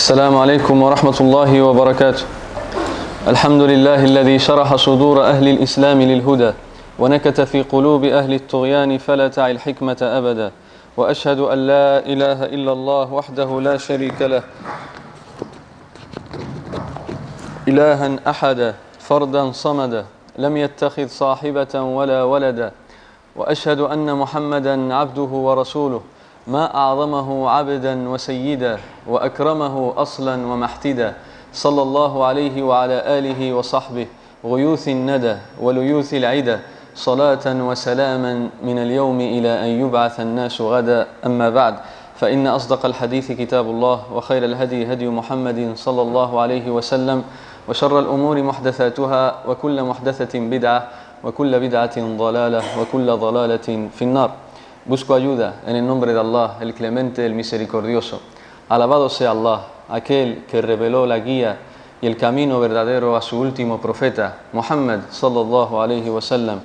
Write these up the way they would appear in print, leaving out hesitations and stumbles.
السلام عليكم ورحمة الله وبركاته. الحمد لله الذي شرح صدور أهل الإسلام للهدى ونكت في قلوب أهل الطغيان فلا تعي الحكمة أبدا، وأشهد أن لا إله إلا الله وحده لا شريك له إلها أحدا فردا صمدا لم يتخذ صاحبة ولا ولدا، وأشهد أن محمدا عبده ورسوله ما أعظمه عبدا وسيدا وأكرمه أصلا ومحتدا، صلى الله عليه وعلى آله وصحبه غيوث الندى وليوث العدا، صلاة وسلاما من اليوم إلى أن يبعث الناس غدا. أما بعد، فإن أصدق الحديث كتاب الله، وخير الهدي هدي محمد صلى الله عليه وسلم، وشر الأمور محدثاتها، وكل محدثة بدعة، وكل بدعة ضلالة، وكل ضلالة في النار. Busco ayuda en el nombre de Allah, el clemente, el misericordioso. Alabado sea Allah, aquel que reveló la guía y el camino verdadero a su último profeta, Muhammad sallallahu alayhi wa sallam.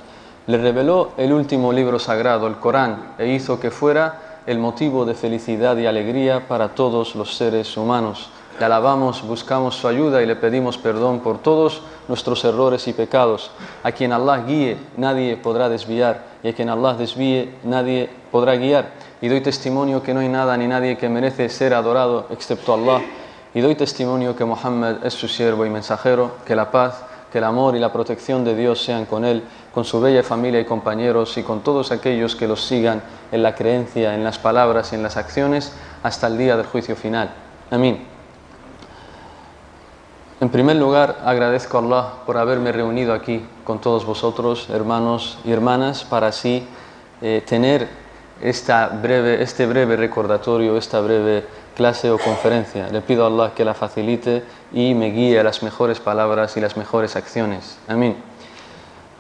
Le reveló el último libro sagrado, el Corán, e hizo que fuera el motivo de felicidad y alegría para todos los seres humanos. Le alabamos, buscamos su ayuda y le pedimos perdón por todos nuestros errores y pecados. A quien Allah guíe, nadie podrá desviar, y a quien Allah desvíe, nadie podrá guiar. Y doy testimonio que no hay nada ni nadie que merece ser adorado excepto Allah. Y doy testimonio que Muhammad es su siervo y mensajero, que la paz, que el amor y la protección de Dios sean con él, con su bella familia y compañeros, y con todos aquellos que los sigan en la creencia, en las palabras y en las acciones, hasta el día del juicio final. Amén. En primer lugar, agradezco a Allah por haberme reunido aquí con todos vosotros, hermanos y hermanas, para así tener este breve recordatorio, esta breve clase o conferencia. Le pido a Allah que la facilite y me guíe a las mejores palabras y las mejores acciones. Amén.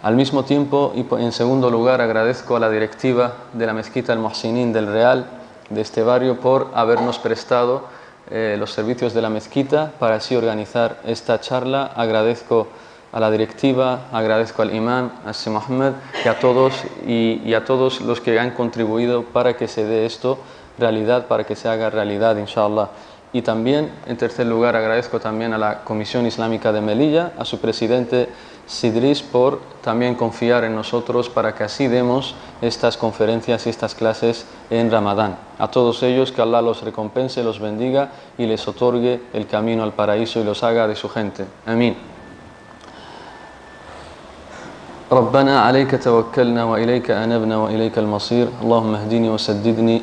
Al mismo tiempo, y en segundo lugar, agradezco a la directiva de la Mezquita Al-Muhsinin del Real, de este barrio, por habernos prestado los servicios de la mezquita para así organizar esta charla. Agradezco a la directiva, agradezco al imán, a Sir Muhammad, y a todos los que han contribuido para que se dé esto realidad, para que se haga realidad, inshallah. Y también, en tercer lugar, agradezco también a la Comisión Islámica de Melilla, a su presidente Sidris, por también confiar en nosotros para que así demos estas conferencias y estas clases en Ramadán. A todos ellos, que Allah los recompense, los bendiga y les otorgue el camino al paraíso y los haga de su gente. Amén. ربنا عليك توكلنا وإليك أنبنا وإليك المصير اللهم اهدني وسددني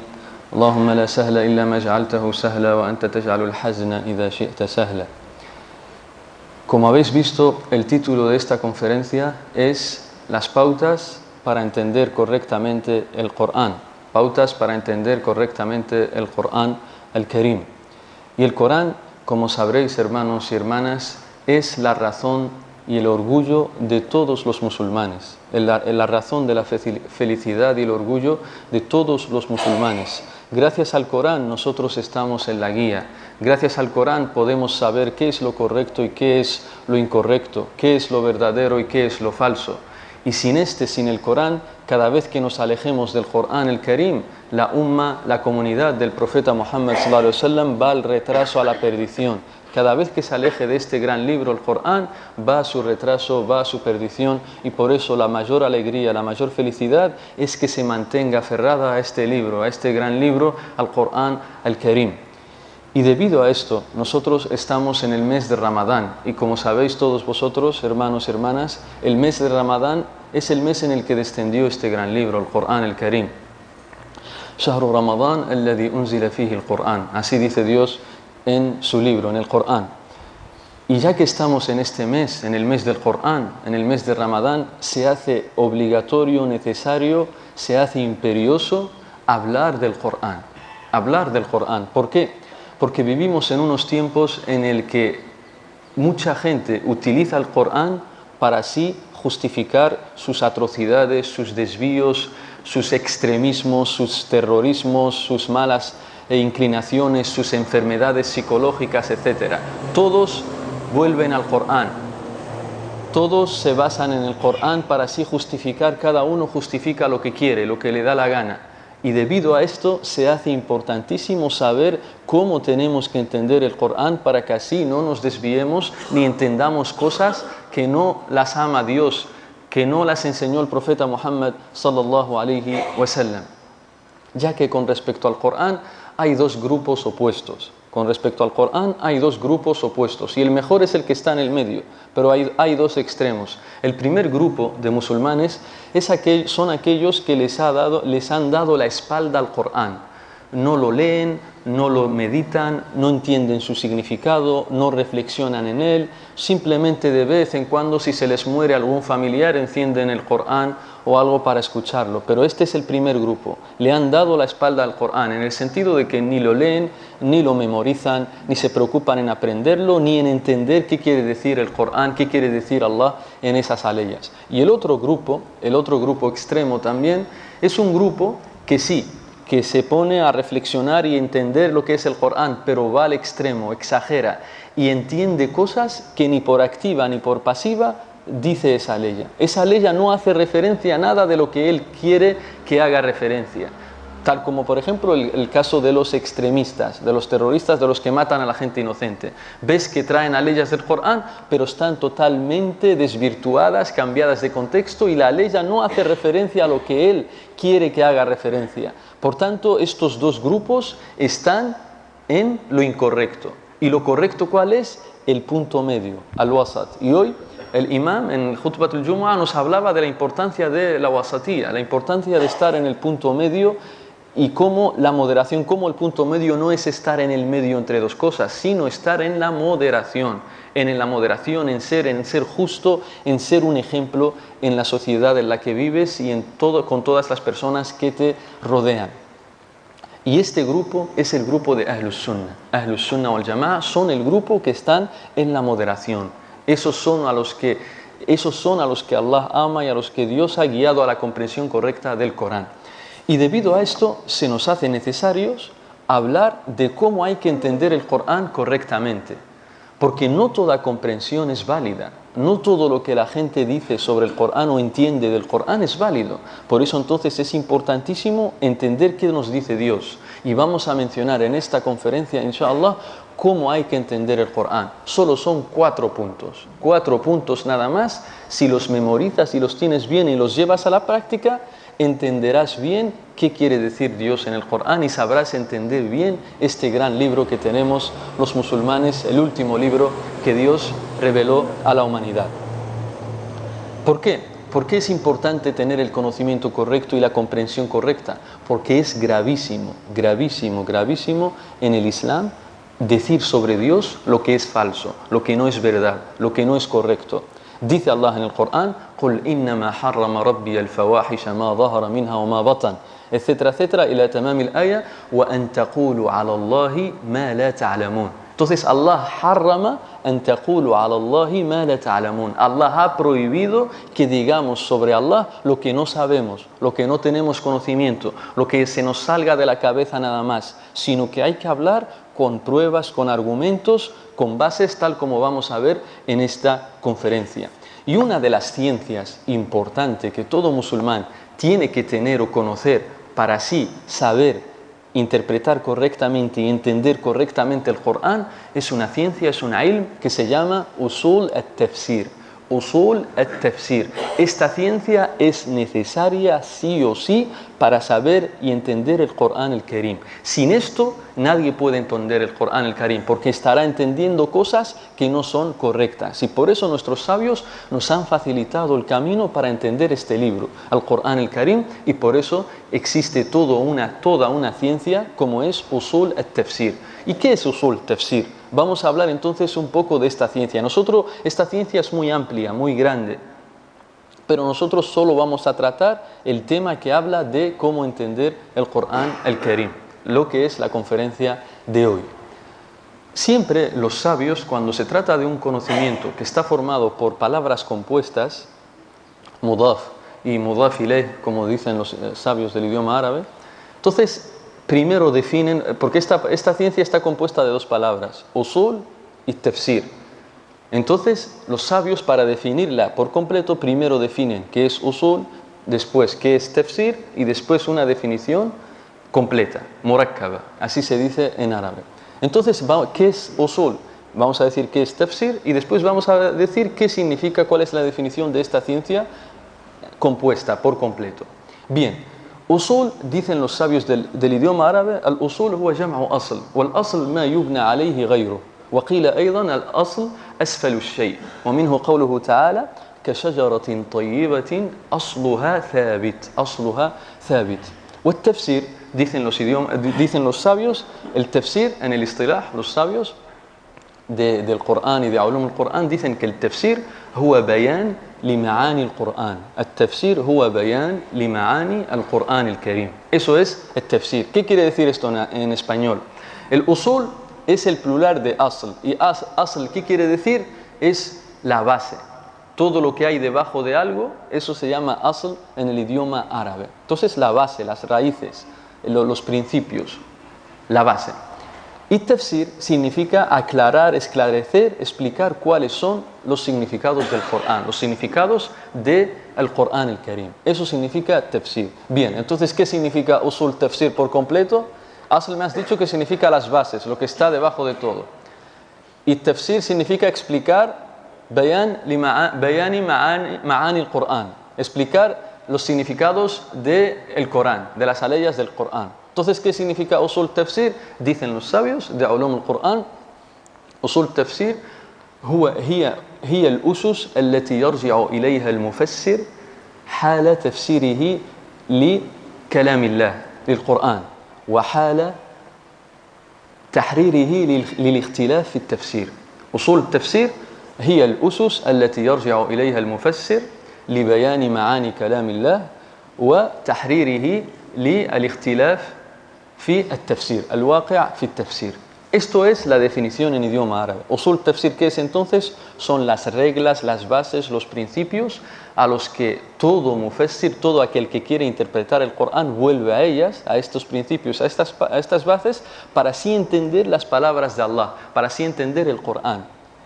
اللهم لا سهل إلا ما جعلته سهلا وأنت تجعل الحزن إذا شئت سهلا. Como habéis visto, el título de esta conferencia es Las pautas para entender correctamente el Corán. Pautas para entender correctamente el Corán al-Karim. Y el Corán, como sabréis, hermanos y hermanas, es la razón y el orgullo de todos los musulmanes. La razón de la felicidad y el orgullo de todos los musulmanes. Gracias al Corán nosotros estamos en la guía. Gracias al Corán podemos saber qué es lo correcto y qué es lo incorrecto, qué es lo verdadero y qué es lo falso. Y sin el Corán, cada vez que nos alejemos del Corán el Karim, la umma, la comunidad del profeta Muhammad sallallahu alaihi wasallam va al retraso, a la perdición. Cada vez que se aleje de este gran libro, el Corán, va a su retraso, va a su perdición, y por eso la mayor alegría, la mayor felicidad es que se mantenga aferrada a este libro, a este gran libro, al Corán al-Karim. Y debido a esto, nosotros estamos en el mes de Ramadán, y como sabéis todos vosotros, hermanos y hermanas, el mes de Ramadán es el mes en el que descendió este gran libro, el Corán al-Karim. Shahru Ramadán alladhi unzila fihi al-Corán. Así dice Dios en su libro, en el Corán. Y ya que estamos en este mes, en el mes del Corán, en el mes de Ramadán, se hace obligatorio, necesario, se hace imperioso hablar del Corán. Hablar del Corán. ¿Por qué? Porque vivimos en unos tiempos en el que mucha gente utiliza el Corán para así justificar sus atrocidades, sus desvíos, sus extremismos, sus terrorismos, sus malas inclinaciones, sus enfermedades psicológicas, etc. Todos vuelven al Corán. Todos se basan en el Corán para así justificar, cada uno justifica lo que quiere, lo que le da la gana. Y debido a esto se hace importantísimo saber cómo tenemos que entender el Corán para que así no nos desviemos ni entendamos cosas que no las ama Dios, que no las enseñó el profeta Muhammad sallallahu alaihi wasallam. Ya que con respecto al Corán hay dos grupos opuestos. Con respecto al Corán hay dos grupos opuestos y el mejor es el que está en el medio, pero hay dos extremos. El primer grupo de musulmanes son aquellos que les han dado la espalda al Corán. No lo leen, no lo meditan, no entienden su significado, no reflexionan en él, simplemente de vez en cuando si se les muere algún familiar encienden el Corán o algo para escucharlo. Pero este es el primer grupo, le han dado la espalda al Corán en el sentido de que ni lo leen, ni lo memorizan, ni se preocupan en aprenderlo, ni en entender qué quiere decir el Corán, qué quiere decir Allah en esas aleyas. Y el otro grupo extremo también, es un grupo que sí, que se pone a reflexionar y entender lo que es el Corán, pero va al extremo, exagera y entiende cosas que ni por activa ni por pasiva dice esa ley. Esa ley no hace referencia a nada de lo que él quiere que haga referencia. Tal como, por ejemplo, el caso de los extremistas, de los terroristas, de los que matan a la gente inocente. Ves que traen a leyes del Corán, pero están totalmente desvirtuadas, cambiadas de contexto, y la ley no hace referencia a lo que él quiere que haga referencia. Por tanto, estos dos grupos están en lo incorrecto. ¿Y lo correcto cuál es? El punto medio, al-wasat. Y hoy el imam en Khutbat al-Jumu'ah nos hablaba de la importancia de la wasatía, la importancia de estar en el punto medio y cómo la moderación, cómo el punto medio no es estar en el medio entre dos cosas, sino estar en la moderación, en ser justo, en ser un ejemplo en la sociedad en la que vives y con todas las personas que te rodean. Y este grupo es el grupo de Ahlus Sunnah. Ahlus Sunnah wal Jama'ah son el grupo que están en la moderación. Esos son a los que Allah ama y a los que Dios ha guiado a la comprensión correcta del Corán. Y debido a esto se nos hace necesarios hablar de cómo hay que entender el Corán correctamente. Porque no toda comprensión es válida. No todo lo que la gente dice sobre el Corán o entiende del Corán es válido. Por eso entonces es importantísimo entender qué nos dice Dios. Y vamos a mencionar en esta conferencia, inshallah, cómo hay que entender el Corán. Solo son 4 puntos. 4 puntos nada más. Si los memorizas y los tienes bien y los llevas a la práctica, entenderás bien qué quiere decir Dios en el Corán y sabrás entender bien este gran libro que tenemos los musulmanes, el último libro que Dios reveló a la humanidad. ¿Por qué? ¿Por qué es importante tener el conocimiento correcto y la comprensión correcta? Porque es gravísimo, gravísimo, gravísimo en el Islam decir sobre Dios lo que es falso, lo que no es verdad, lo que no es correcto. Dice Allah en el Corán: قُلْ إِنَّمَا حَرَّمَ رَبِّيَ الْفَوَاحِشَ مَا ظَهَرَ مِنْهَا وَمَا بَطَنَ etcétera, etcétera, إلى تمام الآية وَأَن تَقُولُوا عَلَى اللَّهِ مَا لَا تَعْلَمُونَ. Entonces Allah harrama أَن تَقُولُوا عَلَى اللَّهِ مَا لَا تَعْلَمُونَ. Allah ha prohibido que digamos sobre Allah lo que no sabemos, lo que no tenemos conocimiento, lo que se nos salga de la cabeza nada más, sino que hay que hablar con pruebas, con argumentos, con bases, tal como vamos a ver en esta conferencia. Y una de las ciencias importantes que todo musulmán tiene que tener o conocer para así saber interpretar correctamente y entender correctamente el Corán es una ciencia, es una ilm que se llama Usul al-Tafsir. Usul al-Tafsir. Esta ciencia es necesaria sí o sí para saber y entender el Corán al-Karim. Sin esto nadie puede entender el Corán al-Karim porque estará entendiendo cosas que no son correctas. Y por eso nuestros sabios nos han facilitado el camino para entender este libro, el Corán al-Karim, y por eso existe toda una ciencia como es Usul al-Tafsir. ¿Y qué es Usul al-Tafsir? Vamos a hablar entonces un poco de esta ciencia. Esta ciencia es muy amplia, muy grande, pero nosotros solo vamos a tratar el tema que habla de cómo entender el Corán al-Karim, lo que es la conferencia de hoy. Siempre los sabios, cuando se trata de un conocimiento que está formado por palabras compuestas, mudaf y mudaf ilayh, como dicen los sabios del idioma árabe, entonces primero definen, porque esta ciencia está compuesta de 2 palabras, usul y tafsir. Entonces, los sabios, para definirla por completo, primero definen qué es usul, después qué es tafsir y después una definición completa, murakkaba, así se dice en árabe. Entonces, ¿qué es usul? Vamos a decir qué es tafsir y después vamos a decir qué significa, cuál es la definición de esta ciencia compuesta por completo. Bien, usul, dicen los sabios del idioma árabe, al-usul huwa jam'u asl, wal-asl ma yubna alayhi ghayruh. وقيل أيضا الأصل أسفل الشيء ومنه قوله تعالى كشجرة طيبة أصلها ثابت والتفسير dicen los sabios el tafsir en el istilah los sabios del Corán y de علوم القرآن dicen que el tafsir هو بيان لمعاني القرآن التفسير هو بيان لمعاني القرآن الكريم eso es el tafsir. ¿Qué quiere decir esto en español? El usul es el plural de asl. ¿Y asl qué quiere decir? Es la base. Todo lo que hay debajo de algo, eso se llama asl en el idioma árabe. Entonces la base, las raíces, los principios, la base. Y tafsir significa aclarar, esclarecer, explicar cuáles son los significados del Corán, los significados del Corán el Karim. Eso significa tafsir. Bien, entonces, ¿qué significa usul tafsir por completo? Asl me has dicho que significa las bases, lo que está debajo de todo. Y tafsir significa explicar bayani ma'ani al-Qur'an, explicar los significados del Corán, de las aleyas del Corán. Entonces, ¿qué significa usul tafsir? Dicen los sabios de علوم القرآن usul tafsir هي الأسس التي يرجع إليها المفسر حال تفسيره لكلام الله للقرآن وحال تحريره للاختلاف في التفسير. أصول التفسير هي الأسس التي يرجع إليها المفسر لبيان معاني كلام الله وتحريره للاختلاف في التفسير الواقع في التفسير. Esto es la definición en idioma árabe. Usul tafsir, ¿qué es entonces? Son las reglas, las bases, los principios a los que todo mufassir, todo aquel que quiere interpretar el Corán vuelve a ellas, a estos principios, a estas bases, para así entender las palabras de Allah, para así entender el Corán.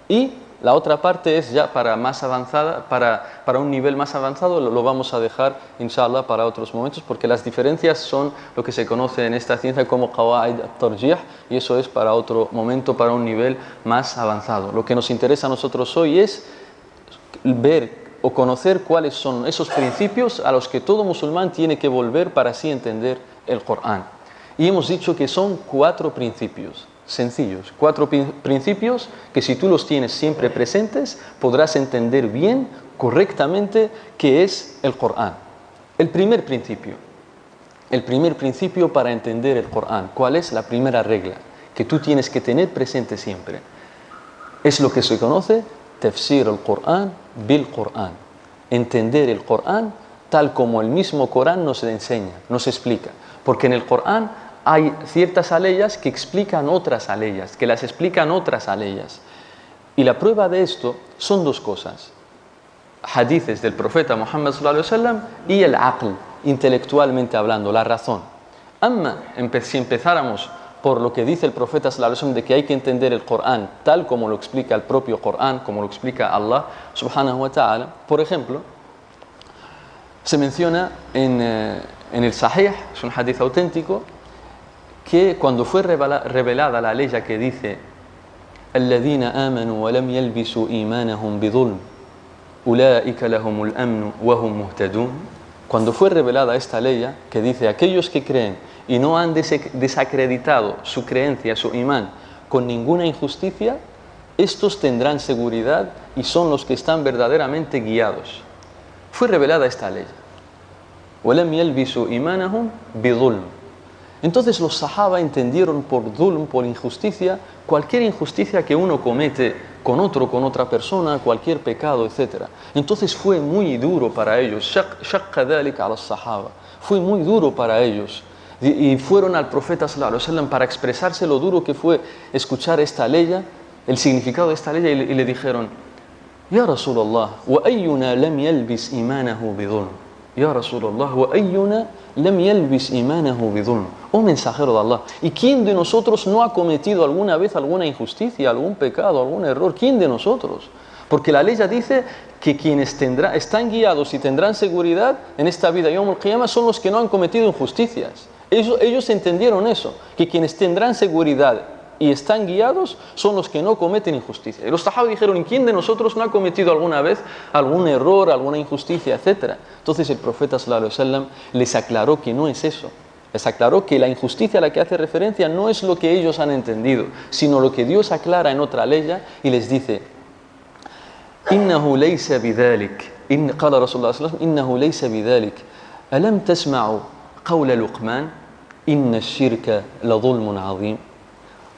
Y la otra parte es ya para más avanzada, para un nivel más avanzado, lo vamos a dejar, inshallah, para otros momentos, porque las diferencias son lo que se conoce en esta ciencia como qawaid at-tarjih, y eso es para otro momento, para un nivel más avanzado. Lo que nos interesa a nosotros hoy es ver o conocer cuáles son esos principios a los que todo musulmán tiene que volver para así entender el Corán. Y hemos dicho que son 4 principios sencillos, 4 principios que si tú los tienes siempre presentes podrás entender bien, correctamente qué es el Corán. El primer principio para entender el Corán, ¿cuál es la primera regla que tú tienes que tener presente siempre? Es lo que se conoce tafsir al-Qur'an bil-Qur'an, entender el Corán tal como el mismo Corán nos enseña, nos explica, porque en el Corán hay ciertas aleyas que explican otras aleyas, que las explican otras aleyas. Y la prueba de esto son 2 cosas. Hadices del profeta Muhammad sallallahu alaihi wasallam y el aql, intelectualmente hablando, la razón. Si empezáramos por lo que dice el profeta sallallahu alaihi wasallam de que hay que entender el Corán tal como lo explica el propio Corán, como lo explica Allah subhanahu wa ta'ala, por ejemplo, se menciona en el Sahih, es un hadith auténtico, que cuando fue revelada la ley que dice الذين آمنوا ولم يلبسوا إيمانهم بظلم أولئك لهم الأمن وهم مهتدون, cuando fue revelada esta ley que dice aquellos que creen y no han desacreditado su creencia, su imán, con ninguna injusticia, estos tendrán seguridad y son los que están verdaderamente guiados. Fue revelada esta ley. ولم يلبسوا إيمانهم بظلم. Entonces los sahaba entendieron por dhulm, por injusticia, cualquier injusticia que uno comete con otro, con otra persona, cualquier pecado, etc. Entonces fue muy duro para ellos. Shaqqa dhalika ala sahaba. Fue muy duro para ellos. Y fueron al profeta sallallahu alaihi wasallam para expresarse lo duro que fue escuchar esta ley, el significado de esta ley, y le dijeron: Ya Rasulallah, wa ayyuna lam yalbis imanahu bidhulm. Ya Rasulallah, wa ayyuna lam yalbis imanahu bidhulm. Oh mensajero de Allah, ¿y quién de nosotros no ha cometido alguna vez alguna injusticia, algún pecado, algún error? ¿Quién de nosotros? Porque la ley ya dice que quienes están guiados y tendrán seguridad en esta vida Yawm al-Qiyamah son los que no han cometido injusticias. Ellos entendieron eso, que quienes tendrán seguridad y están guiados son los que no cometen injusticia. Y los sahabas dijeron, ¿y quién de nosotros no ha cometido alguna vez algún error, alguna injusticia, etcétera? Entonces el profeta sallallahu alaihi wasallam les aclaró que no es eso. Les aclaró que la injusticia a la que hace referencia no es lo que ellos han entendido, sino lo que Dios aclara en otra ley y les dice: إنه ليس بذلك قال رسول الله صلى الله عليه وسلم إنه ليس بذلك ألم تسمعوا قول لقمان إن الشرك لظلم عظيم.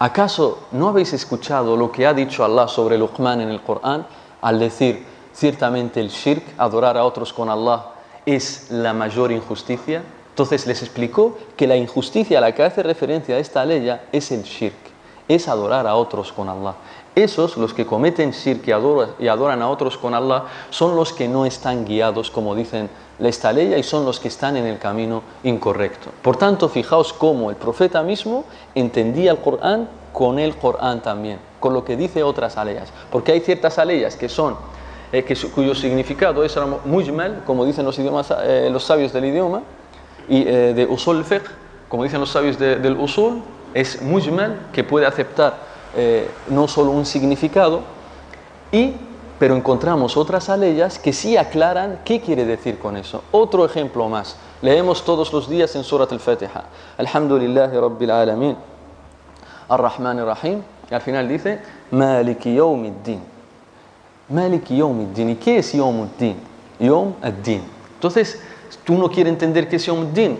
¿Acaso no habéis escuchado lo que ha dicho Allah sobre Luqman en el Corán al decir, ciertamente el shirk, adorar a otros con Allah, es la mayor injusticia? Entonces les explicó que la injusticia a la que hace referencia a esta ley es el shirk, es adorar a otros con Allah. Esos, los que cometen shirk y adoran a otros con Allah, son los que no están guiados, como dicen esta ley, y son los que están en el camino incorrecto. Por tanto, fijaos cómo el profeta mismo entendía el Corán con el Corán también, con lo que dice otras aleyas. Porque hay ciertas aleyas que son, cuyo significado es mujmal, como dicen los sabios del idioma, y de usul fiqh, como dicen los sabios del usul, es mujmal, que puede aceptar no solo un significado, pero encontramos otras aleyas que sí aclaran qué quiere decir con eso. Otro ejemplo más, leemos todos los días en Surat al-Fatiha: Alhamdulillahi Rabbil Alamin, Ar-Rahman Ar-Rahim, y al final dice Maliki Yawmiddin. Maliki Yawmiddin. ¿Y qué es Yawmuddin? Yawm ad-Din. Entonces, tú no quieres entender qué es Yawmuddin,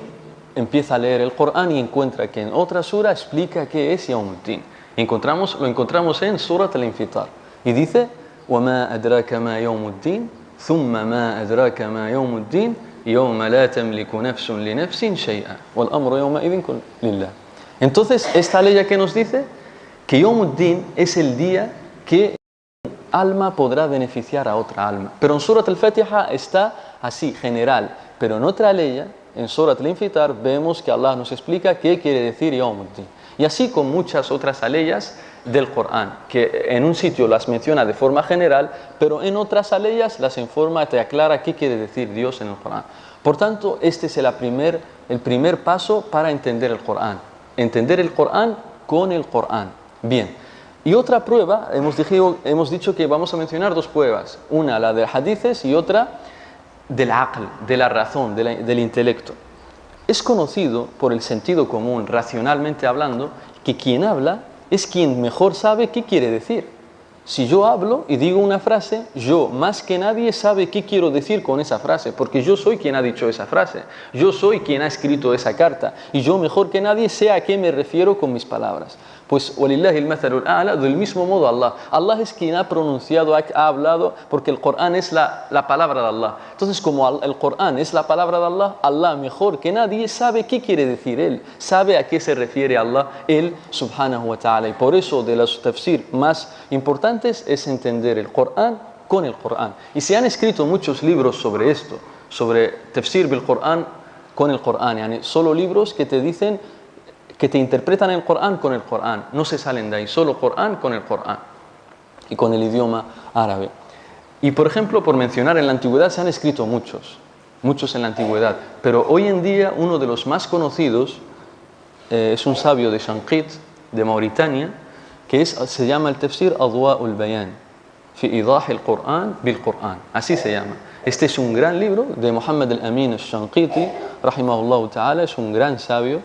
empieza a leer el Corán y encuentra que en otra sura explica qué es Yawmuddin. Lo encontramos en Surat al-Infitar y dice: وما أدراك ما يوم الدين ثم ما أدراك ما يوم الدين يوم لا تملك نفس لنفس شيئا والأمر يومئذ لله. Entonces, esta ley que nos dice que Yawmuddin es el día que un alma podrá beneficiar a otra alma. Pero en Surat al-Fatiha está así, general. Pero en otra ley, en Surat al-Infitar, vemos que Allah nos explica qué quiere decir Yawmuddin. Y así con muchas otras aleyas del Corán, que en un sitio las menciona de forma general, pero en otras aleyas las informa y te aclara qué quiere decir Dios en el Corán. Por tanto, este es el primer paso para entender el Corán. Entender el Corán con el Corán. Bien. Y otra prueba, hemos dicho que vamos a mencionar dos pruebas. Una, la de hadices, y otra, del aql, de la razón, del intelecto. Es conocido por el sentido común, racionalmente hablando, que quien habla es quien mejor sabe qué quiere decir. Si yo hablo y digo una frase, yo más que nadie sabe qué quiero decir con esa frase, porque yo soy quien ha dicho esa frase, yo soy quien ha escrito esa carta, y yo mejor que nadie sé a qué me refiero con mis palabras. Pues, walillahi al-mathalul a'la, del mismo modo Allah es quien ha pronunciado, ha hablado, porque el Corán es la palabra de Allah. Entonces, como el Corán es la palabra de Allah mejor que nadie sabe qué quiere decir Él, sabe a qué se refiere Allah, Él subhanahu wa ta'ala. Y por eso de los tafsir más importantes es entender el Corán con el Corán. Y se han escrito muchos libros sobre esto, sobre tafsir bil Corán con el Corán, yani solo libros que te dicen, que te interpretan el Corán con el Corán, no se salen de ahí, solo Corán con el Corán y con el idioma árabe. Y por ejemplo, por mencionar, en la antigüedad se han escrito muchos en la antigüedad, pero hoy en día uno de los más conocidos es un sabio de Shanqit, de Mauritania, que se llama el tafsir Adwa'ul Bayan fi idah al-Qur'an bil-Qur'an, así se llama. Este es un gran libro de Muhammad al-Amin al-Shanqiti, rahimahullah ta'ala, es un gran sabio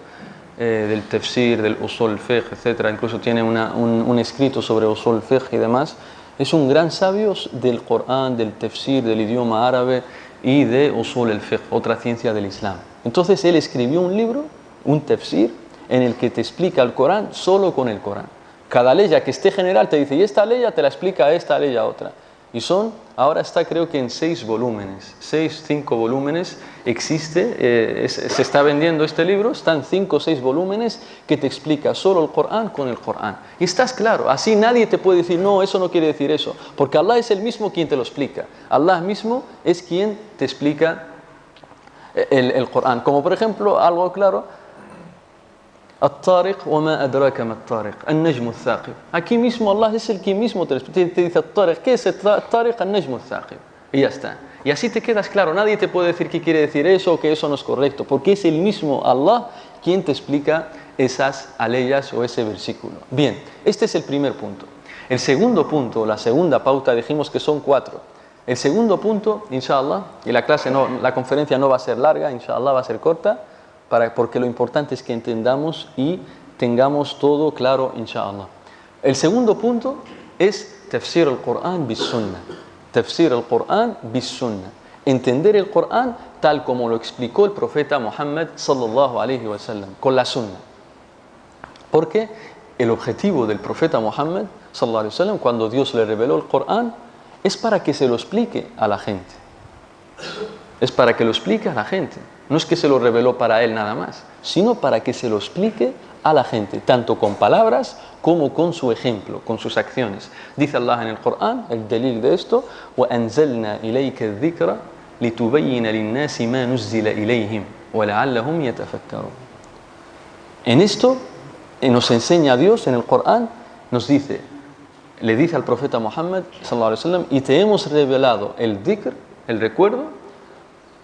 del tafsir, del usul fiqh, etc. Incluso tiene un escrito sobre usul fiqh y demás. Es un gran sabio del Corán, del tafsir, del idioma árabe y de usul el fiqh, otra ciencia del Islam. Entonces él escribió un libro, un tafsir, en el que te explica el Corán solo con el Corán. Cada ley que esté general te dice, y esta ley te la explica esta ley a otra. Y ahora está creo que en 5 volúmenes existe, se está vendiendo este libro, están 5 o 6 volúmenes que te explica solo el Corán con el Corán. Y estás claro, así nadie te puede decir, no, eso no quiere decir eso, porque Allah es el mismo quien te lo explica. Allah mismo es quien te explica el Corán. Como por ejemplo, algo claro, الطارق وما أدراك ما الطارق النجم الثاقب. Aquí mismo Allah es el que mismo te dice الطارق. ¿Qué es الطارق? النجم الثاقب. Y ya está. Y así te quedas claro. Nadie te puede decir qué quiere decir eso o que eso no es correcto, porque es el mismo Allah ¿quién te explica esas aleyas o ese versículo? Bien, este es el primer punto. El segundo punto, la segunda pauta, dijimos que son 4. El segundo punto, inshallah, y la conferencia no va a ser larga, inshallah va a ser corta, porque lo importante es que entendamos y tengamos todo claro, inshallah. El segundo punto es tafsir al-Qur'an bis-sunnah. Tafsir al-Qur'an bis-sunnah. Entender el Qur'an tal como lo explicó el profeta Muhammad sallallahu alaihi wasallam, con la sunnah. Porque el objetivo del profeta Muhammad sallallahu alaihi wasallam, cuando Dios le reveló el Qur'an, es para que se lo explique a la gente. Es para que lo explique a la gente. No es que se lo reveló para él nada más, sino para que se lo explique a la gente, tanto con palabras como con su ejemplo, con sus acciones. Dice Allah en el Corán, el delil de esto, وَأَنزَلْنَا إِلَيْكَ الذِّكْرَ لِتُبَيِّنَ لِلنَّاسِ مَا نُزِّلَ إِلَيْهِمْ وَلَعَلَّهُمْ يَتَفَكَّرُونَ. En esto nos enseña Dios en el Corán, le dice al profeta Muhammad sallallahu alaihi wasallam, y te hemos revelado el dhikr, el recuerdo,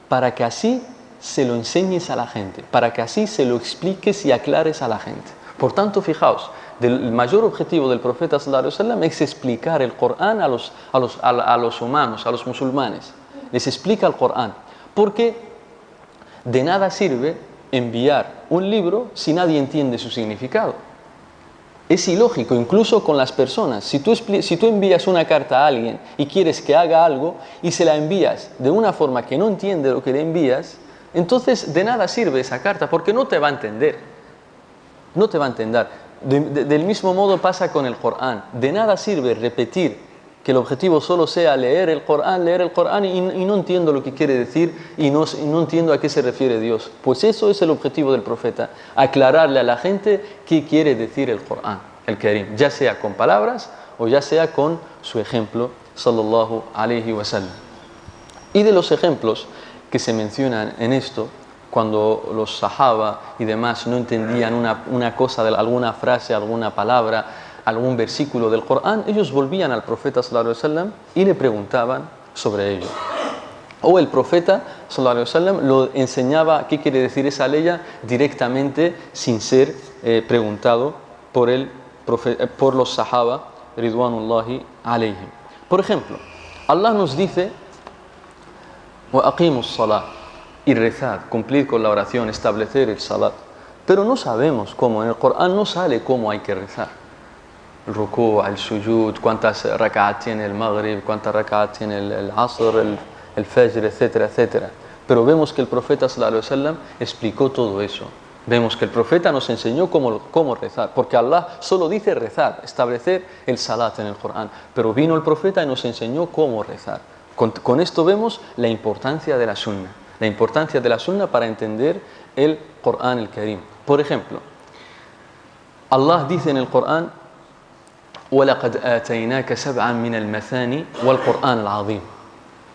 para que así se lo enseñes a la gente, para que así se lo expliques y aclares a la gente. Por tanto, fijaos, el mayor objetivo del profeta sallallahu alaihi wasallam es explicar el Corán a los humanos, a los musulmanes. Les explica el Corán, porque de nada sirve enviar un libro si nadie entiende su significado. Es ilógico, incluso con las personas. Si tú envías una carta a alguien y quieres que haga algo y se la envías de una forma que no entiende lo que le envías, entonces de nada sirve esa carta porque no te va a entender. No te va a entender. Del mismo modo pasa con el Corán. De nada sirve repetir que el objetivo solo sea leer el Corán y no entiendo lo que quiere decir y no entiendo a qué se refiere Dios. Pues eso es el objetivo del profeta, aclararle a la gente qué quiere decir el Corán, el Karim, ya sea con palabras o ya sea con su ejemplo, sallallahu alaihi wasallam. Y de los ejemplos que se mencionan en esto, cuando los sahaba y demás no entendían una cosa, alguna frase, alguna palabra, algún versículo del Corán, ellos volvían al profeta sallallahu alaihi wasallam y le preguntaban sobre ello. O el profeta sallallahu alaihi wasallam lo enseñaba qué quiere decir esa ley directamente sin ser preguntado por los sahaba ridwanullahi alaihim. Por ejemplo, Allah nos dice wa aqimus salat, y rezad, cumplid con la oración, establecer el salat. Pero no sabemos cómo, en el Corán no sale cómo hay que rezar. El rukú, el sujud, cuántas rak'at tiene el maghrib, cuántas rak'at tiene el asr, el fajr, etcétera, etcétera. Pero vemos que el profeta sallallahu alaihi wasallam explicó todo eso. Vemos que el profeta nos enseñó cómo rezar, porque Allah solo dice rezar, establecer el salat en el Corán. Pero vino el profeta y nos enseñó cómo rezar. Con esto vemos la importancia de la sunnah. La importancia de la sunnah para entender el Corán, el Karim. Por ejemplo, Allah dice en el Corán, وَلَقَدْ آتَيْنَاكَ سَبْعًا مِنَ الْمَثَانِ وَالْقُرْآنَ الْعَظِيمِ.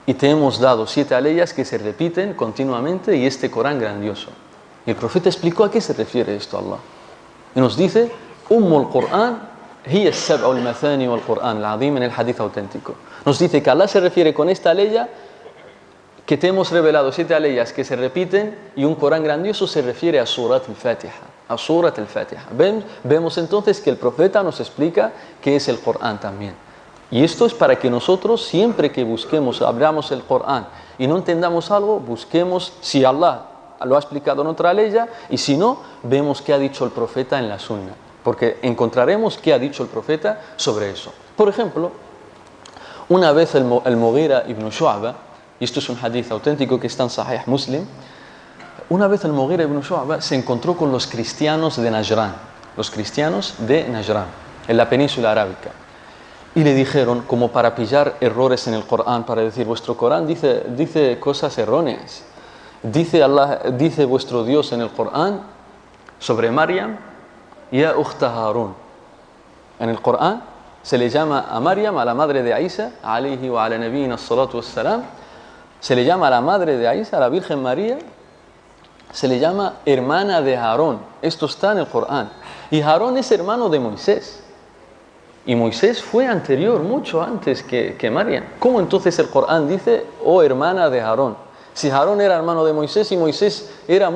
Y te hemos dado 7 aleyas que se repiten continuamente y este Corán grandioso. Y el profeta explicó a qué se refiere esto Allah. Y nos dice, Ummul Qur'an hiya as-sab'u al-mathani wal-Qur'an al-azim, en el hadith auténtico. Nos dice que Allah se refiere con esta aleya que te hemos revelado 7 aleyas que se repiten y un Corán grandioso se refiere a Surat al-Fatiha. A Surat al-Fatiha. Vemos entonces que el profeta nos explica qué es el Corán también. Y esto es para que nosotros siempre que busquemos, abramos el Corán y no entendamos algo, busquemos si Allah lo ha explicado en otra aleya y si no, vemos qué ha dicho el profeta en la Sunna. Porque encontraremos qué ha dicho el profeta sobre eso. Por ejemplo, una vez el Mughira ibn Shu'ba, y esto es un hadith auténtico que está en Sahih Muslim, una vez el Mughira ibn Shu'ba se encontró con los cristianos de Najran, en la península arábica, y le dijeron, como para pillar errores en el Corán, para decir, vuestro Corán dice cosas erróneas, dice vuestro Dios en el Corán sobre Maryam, ya ukhta Harun. En el Corán se le llama a Maryam, a la madre de Isa, alayhi wa ala nabiyina as-salatu was-salam, se le llama a la madre de Isa, a la Virgen María, se le llama hermana de Aarón. Esto está en el Corán. Y Aarón es hermano de Moisés. Y Moisés fue anterior, mucho antes que Maryam. ¿Cómo entonces el Corán dice, oh hermana de Aarón? Si Aarón era hermano de Moisés y Moisés era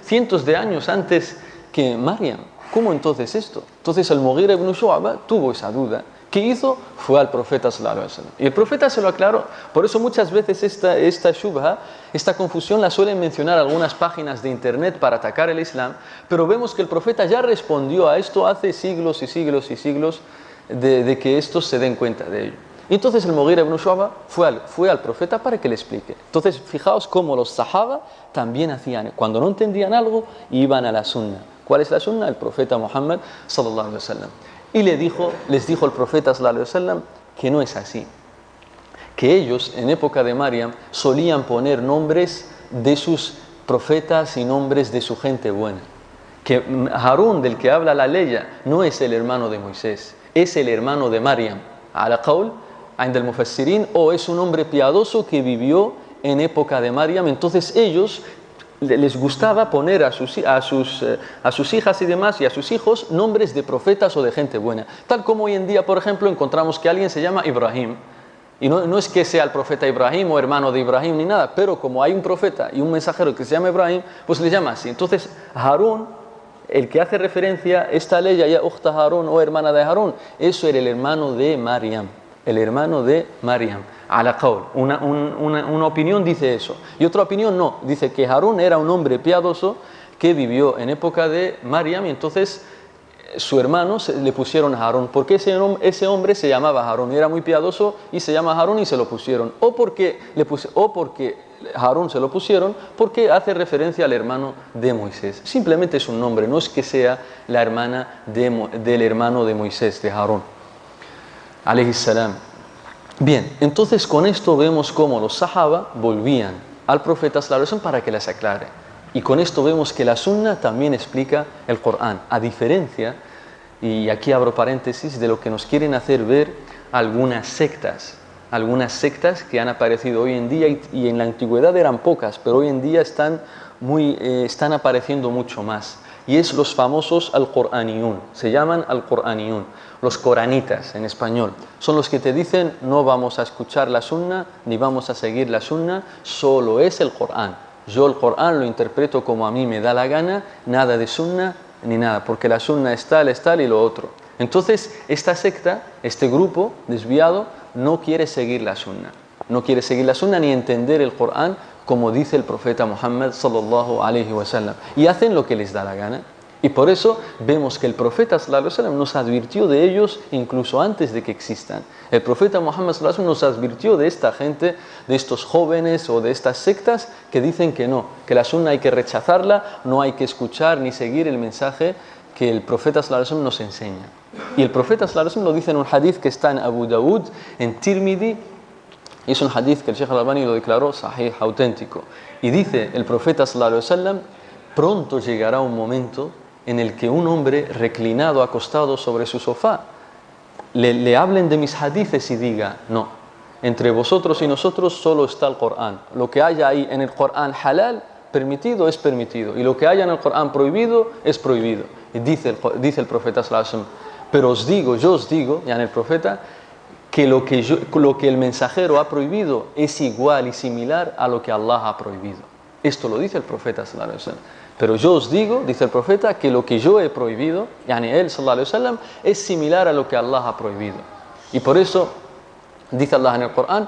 cientos de años antes que Maryam, ¿cómo entonces esto? Entonces el Mughira ibn Shu'ba tuvo esa duda. ¿Qué hizo? Fue al profeta sallallahu alaihi wasallam. Y el profeta se lo aclaró. Por eso muchas veces esta shubha, esta confusión la suelen mencionar algunas páginas de internet para atacar el Islam, pero vemos que el profeta ya respondió a esto hace siglos y siglos y siglos de que estos se den cuenta de ello. Y entonces el Mughira ibn Shu'ba fue al profeta para que le explique. Entonces fijaos cómo los sahaba también hacían, cuando no entendían algo, iban a la sunna. ¿Cuál es la sunna? El profeta Muhammad sallallahu alaihi wasallam. Y les dijo el profeta sallallahu alaihi wasallam que no es así. Que ellos en época de Maryam solían poner nombres de sus profetas y nombres de su gente buena. Que Harún, del que habla la ley, no es el hermano de Moisés, es el hermano de Maryam. Ala qawl, عند المفسرين, o es un hombre piadoso que vivió en época de Maryam. Entonces ellos les gustaba poner a sus hijas y demás y a sus hijos nombres de profetas o de gente buena. Tal como hoy en día, por ejemplo, encontramos que alguien se llama Ibrahim. Y no es que sea el profeta Ibrahim o hermano de Ibrahim ni nada, pero como hay un profeta y un mensajero que se llama Ibrahim, pues le llama así. Entonces Harún, el que hace referencia a esta ley, ya Ukhta Harún o hermana de Harún, eso era el hermano de Maryam. El hermano de Maryam. Ala qawl. Una opinión dice eso. Y otra opinión no. Dice que Harún era un hombre piadoso que vivió en época de Maryam y entonces su hermano le pusieron Harún. Porque ese hombre se llamaba Harún. Era muy piadoso y se llama Harún y se lo pusieron. O porque Harún se lo pusieron porque hace referencia al hermano de Moisés. Simplemente es un nombre. No es que sea la hermana del hermano de Moisés, de Harún. Alayhi salam. Bien, entonces con esto vemos cómo los sahaba volvían al profeta sallallahu alaihi wasallam para que les aclare. Y con esto vemos que la sunna también explica el Corán, a diferencia, y aquí abro paréntesis, de lo que nos quieren hacer ver algunas sectas que han aparecido hoy en día y en la antigüedad eran pocas, pero hoy en día están apareciendo mucho más. Y es los famosos al-Qur'aniyun, se llaman al-Qur'aniyun, los coranitas en español. Son los que te dicen no vamos a escuchar la sunna ni vamos a seguir la sunna, solo es el Corán. Yo el Corán lo interpreto como a mí me da la gana, nada de sunna ni nada, porque la sunna es tal y lo otro. Entonces esta secta, este grupo desviado, no quiere seguir la sunna. No quiere seguir la sunna ni entender el Corán como dice el profeta Muhammad sallallahu alaihi wasallam, y hacen lo que les da la gana. Y por eso vemos que el profeta sallallahu alaihi wasallam nos advirtió de ellos incluso antes de que existan. El profeta Muhammad sallallahu alaihi wasallam nos advirtió de esta gente, de estos jóvenes o de estas sectas que dicen que no, que la sunna hay que rechazarla, no hay que escuchar ni seguir el mensaje que el profeta sallallahu alaihi wasallam nos enseña. Y el profeta sallallahu alaihi wasallam lo dice en un hadith que está en Abu Dawud, en Tirmidhi. Y es un hadith que el Sheikh Al-Albani lo declaró sahih, auténtico. Y dice el profeta sallallahu alaihi wasallam, pronto llegará un momento en el que un hombre reclinado, acostado sobre su sofá, le hablen de mis hadithes y diga, no, entre vosotros y nosotros solo está el Corán. Lo que haya ahí en el Corán halal, permitido, es permitido. Y lo que haya en el Corán prohibido, es prohibido. Y dice el profeta sallallahu alaihi wasallam, pero yo os digo, ya en el profeta, que lo que el mensajero ha prohibido es igual y similar a lo que Allah ha prohibido. Esto lo dice el profeta sallallahu alaihi wasallam. Pero yo os digo, dice el profeta, que lo que yo he prohibido, yani él sallallahu alaihi wasallam, es similar a lo que Allah ha prohibido. Y por eso dice Allah en el Corán,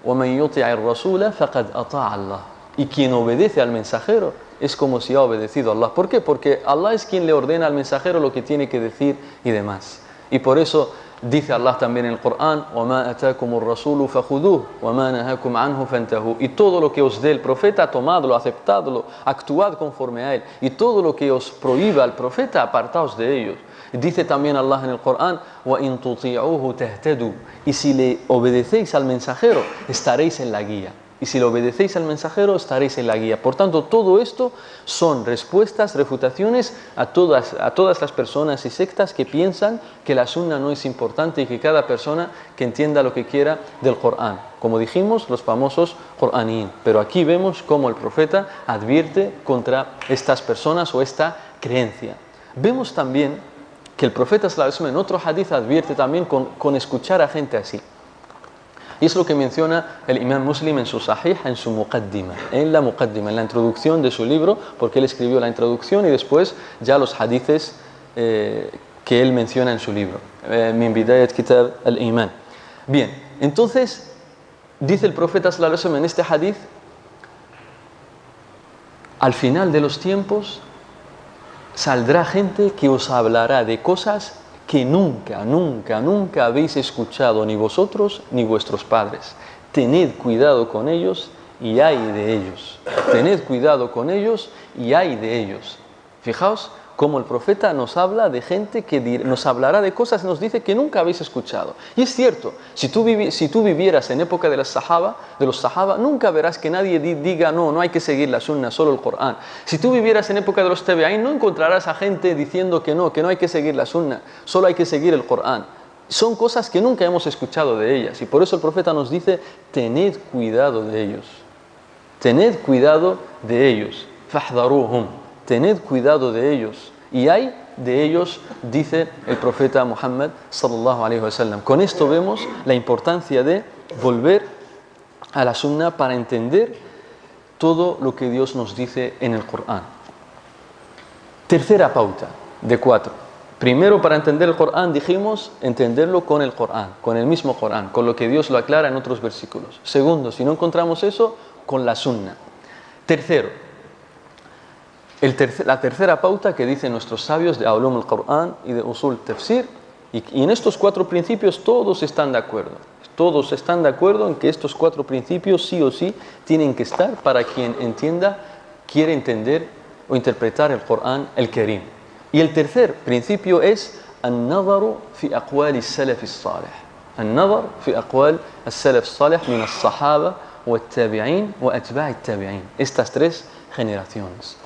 وَمَنْ يُطِعِ الرَّسُولَ فَقَدْ أَطَاعَ اللَّهِ. Y quien obedece al mensajero es como si ha obedecido a Allah. ¿Por qué? Porque Allah es quien le ordena al mensajero lo que tiene que decir y demás. Y por eso dice Allah también en el Corán, وَمَا أَتَاكُمُ الرَّسُولُ فَخُذُوهُ وَمَا نَهَاكُمْ عَنْهُ فَانْتَهُوا. Y todo lo que os dé el profeta, tomadlo, aceptadlo, actuad conforme a él. Y todo lo que os prohíba el profeta, apartaos de ellos. Dice también Allah en el Corán, وَإِن تُطِيعُوهُ تَهْتَدُوا. Y si le obedecéis al mensajero, estaréis en la guía. Y si le obedecéis al mensajero, estaréis en la guía. Por tanto, todo esto son respuestas, refutaciones a todas las personas y sectas que piensan que la sunna no es importante y que cada persona que entienda lo que quiera del Corán. Como dijimos, los famosos Qur'anín. Pero aquí vemos cómo el profeta advierte contra estas personas o esta creencia. Vemos también que el profeta sallallahu alaihi wasallam en otro hadith advierte también con escuchar a gente así. Y es lo que menciona el Imam Muslim en su Sahih, en su Muqaddima, en la introducción de su libro, porque él escribió la introducción y después ya los hadices que él menciona en su libro. Min Bidayat Kitab al-Iman. Bien, entonces dice el profeta sallallahu alaihi wasallam en este hadith: al final de los tiempos saldrá gente que os hablará de cosas que nunca, nunca, nunca habéis escuchado ni vosotros ni vuestros padres. Tened cuidado con ellos y ay de ellos. Tened cuidado con ellos y ay de ellos. Fijaos cómo el profeta nos habla de gente que nos hablará de cosas, nos dice que nunca habéis escuchado. Y es cierto, si tú vivieras en época de los sahaba, nunca verás que nadie diga no hay que seguir la sunna, solo el Corán. Si tú vivieras en época de los tabi'in, no encontrarás a gente diciendo que no hay que seguir la sunna, solo hay que seguir el Corán. Son cosas que nunca hemos escuchado de ellas, y por eso el profeta nos dice: tened cuidado de ellos. Tened cuidado de ellos. Fahdharuhum. Tened cuidado de ellos. Y hay de ellos, dice el profeta Muhammad sallallahu alaihi wasallam. Con esto vemos la importancia de volver a la sunna para entender todo lo que Dios nos dice en el Corán. Tercera pauta de 4. Primero, para entender el Corán, dijimos entenderlo con el Corán, con el mismo Corán, con lo que Dios lo aclara en otros versículos. Segundo, si no encontramos eso, con la sunna. Tercero, la tercera pauta que dicen nuestros sabios de Ulum al-Qur'an y de Usul Tafsir, y en estos 4 principios todos están de acuerdo. Todos están de acuerdo en que estos 4 principios sí o sí tienen que estar para quien quiere entender o interpretar el Corán el Karim. Y el tercer principio es النظر في أقوال السلف الصالح. النظر في أقوال السلف الصالح من الصحابة والتابعين وأتباع التابعين. Estas 3 generaciones.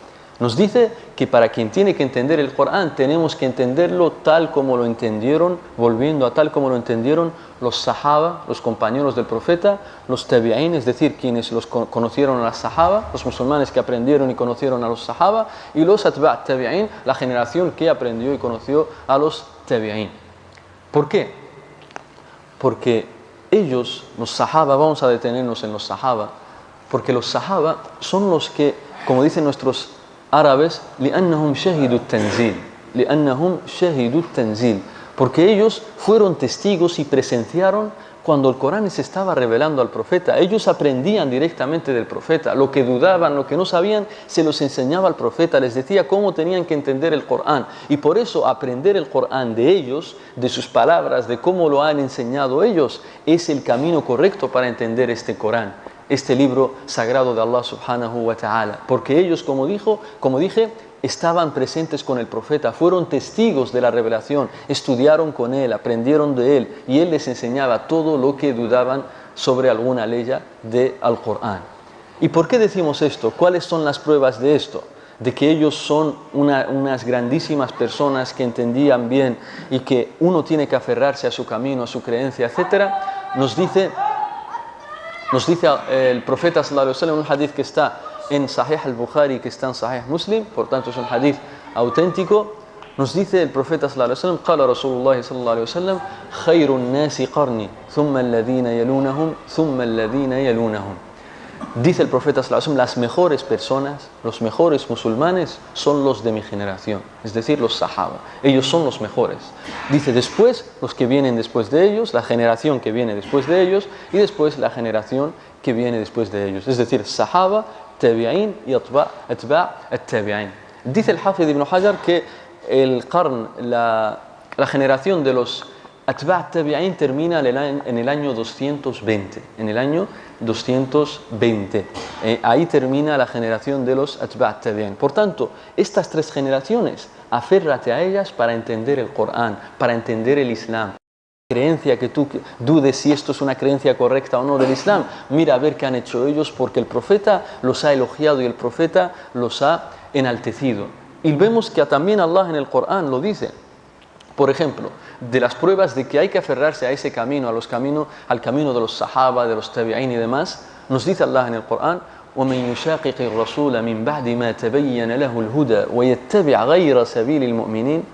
Nos dice que para quien tiene que entender el Corán tenemos que entenderlo tal como lo entendieron, volviendo a tal como lo entendieron los sahaba, los compañeros del profeta, los tabi'in, es decir, quienes los conocieron a los sahaba, los musulmanes que aprendieron y conocieron a los sahaba, y los atba' tabi'in, la generación que aprendió y conoció a los tabi'in. ¿Por qué? Porque ellos, los sahaba, vamos a detenernos en los sahaba, porque los sahaba son los que, como dicen nuestros árabes, لأنهم شهدوا التنزيل, لأنهم شهدوا التنزيل, porque ellos fueron testigos y presenciaron cuando el Corán se estaba revelando al profeta. Ellos aprendían directamente del profeta, lo que dudaban, lo que no sabían, se los enseñaba al profeta, les decía cómo tenían que entender el Corán, y por eso aprender el Corán de ellos, de sus palabras, de cómo lo han enseñado ellos, es el camino correcto para entender este Corán, este libro sagrado de Allah subhanahu wa ta'ala, porque ellos, como dije, estaban presentes con el profeta, fueron testigos de la revelación, estudiaron con él, aprendieron de él, y él les enseñaba todo lo que dudaban sobre alguna ley del Corán. ¿Y por qué decimos esto? ¿Cuáles son las pruebas de esto? De que ellos son unas grandísimas personas que entendían bien y que uno tiene que aferrarse a su camino, a su creencia, etc. Nos dice el profeta sallallahu alaihi wasallam, un hadith que está en Sahih al-Bukhari, que está en Sahih Muslim, por tanto es un hadith auténtico. Nos dice el profeta sallallahu alaihi wasallam: قال رسول الله صلى الله عليه وسلم خير الناس قرني ثم الذين يلونهم ثم الذين يلونهم. Dice el profeta sallallahu alaihi wasallam: las mejores personas, los mejores musulmanes son los de mi generación, es decir, los sahaba. Ellos son los mejores. Dice después los que vienen después de ellos, la generación que viene después de ellos, y después la generación que viene después de ellos, es decir, sahaba, tabi'in y atba' at-tabi'in. Dice el Hafid ibn Hajar que el qarn, la generación de los atba' tabi'in termina en el año 220, en el año 220. Ahí termina la generación de los atba' tabi'in. Por tanto, estas 3 generaciones, aférrate a ellas para entender el Corán, para entender el Islam. Creencia que tú dudes si esto es una creencia correcta o no del Islam, mira a ver qué han hecho ellos, porque el profeta los ha elogiado y el profeta los ha enaltecido. Y vemos que también Allah en el Corán lo dice. Por ejemplo, de las pruebas de que hay que aferrarse a ese camino, al camino de los sahaba, de los tabi'in y demás, nos dice Allah en el Corán: وَمَنْ يُشَاقِقِ الرَّسُولَ مِنْ بَعْدِ مَا تَبَيَّنَ لَهُ الْهُدَى وَيَتَّبِعْ غَيْرَ سَبِيلِ الْمُؤْمِنِينَ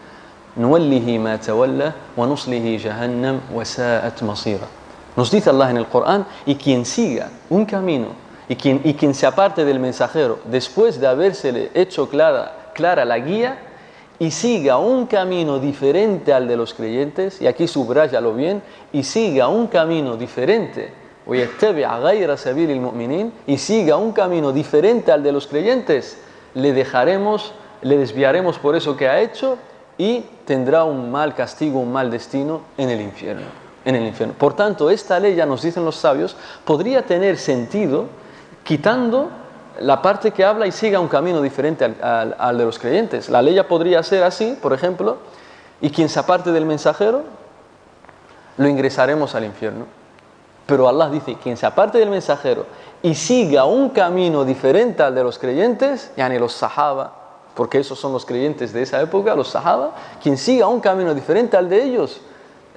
نُوَلِّهِ مَا تَوَلَّى وَنُصْلِهِ جَهَنَّمَ وَسَاءَتْ مَصِيرًا. Nos dice Allah en el Corán, y quien siga un camino, y quien se aparte del mensajero, después de habérsele hecho clara la guía, y siga un camino diferente al de los creyentes, y aquí subrayalo bien, y siga un camino diferente, y siga un camino diferente al de los creyentes, le desviaremos por eso que ha hecho, y tendrá un mal castigo, un mal destino en el infierno. Por tanto, esta ley, ya nos dicen los sabios, podría tener sentido quitando la parte que habla y siga un camino diferente al de los creyentes. La ley ya podría ser así, por ejemplo, y quien se aparte del mensajero, lo ingresaremos al infierno. Pero Allah dice, quien se aparte del mensajero y siga un camino diferente al de los creyentes, yani los sahaba, porque esos son los creyentes de esa época, los sahaba, quien siga un camino diferente al de ellos,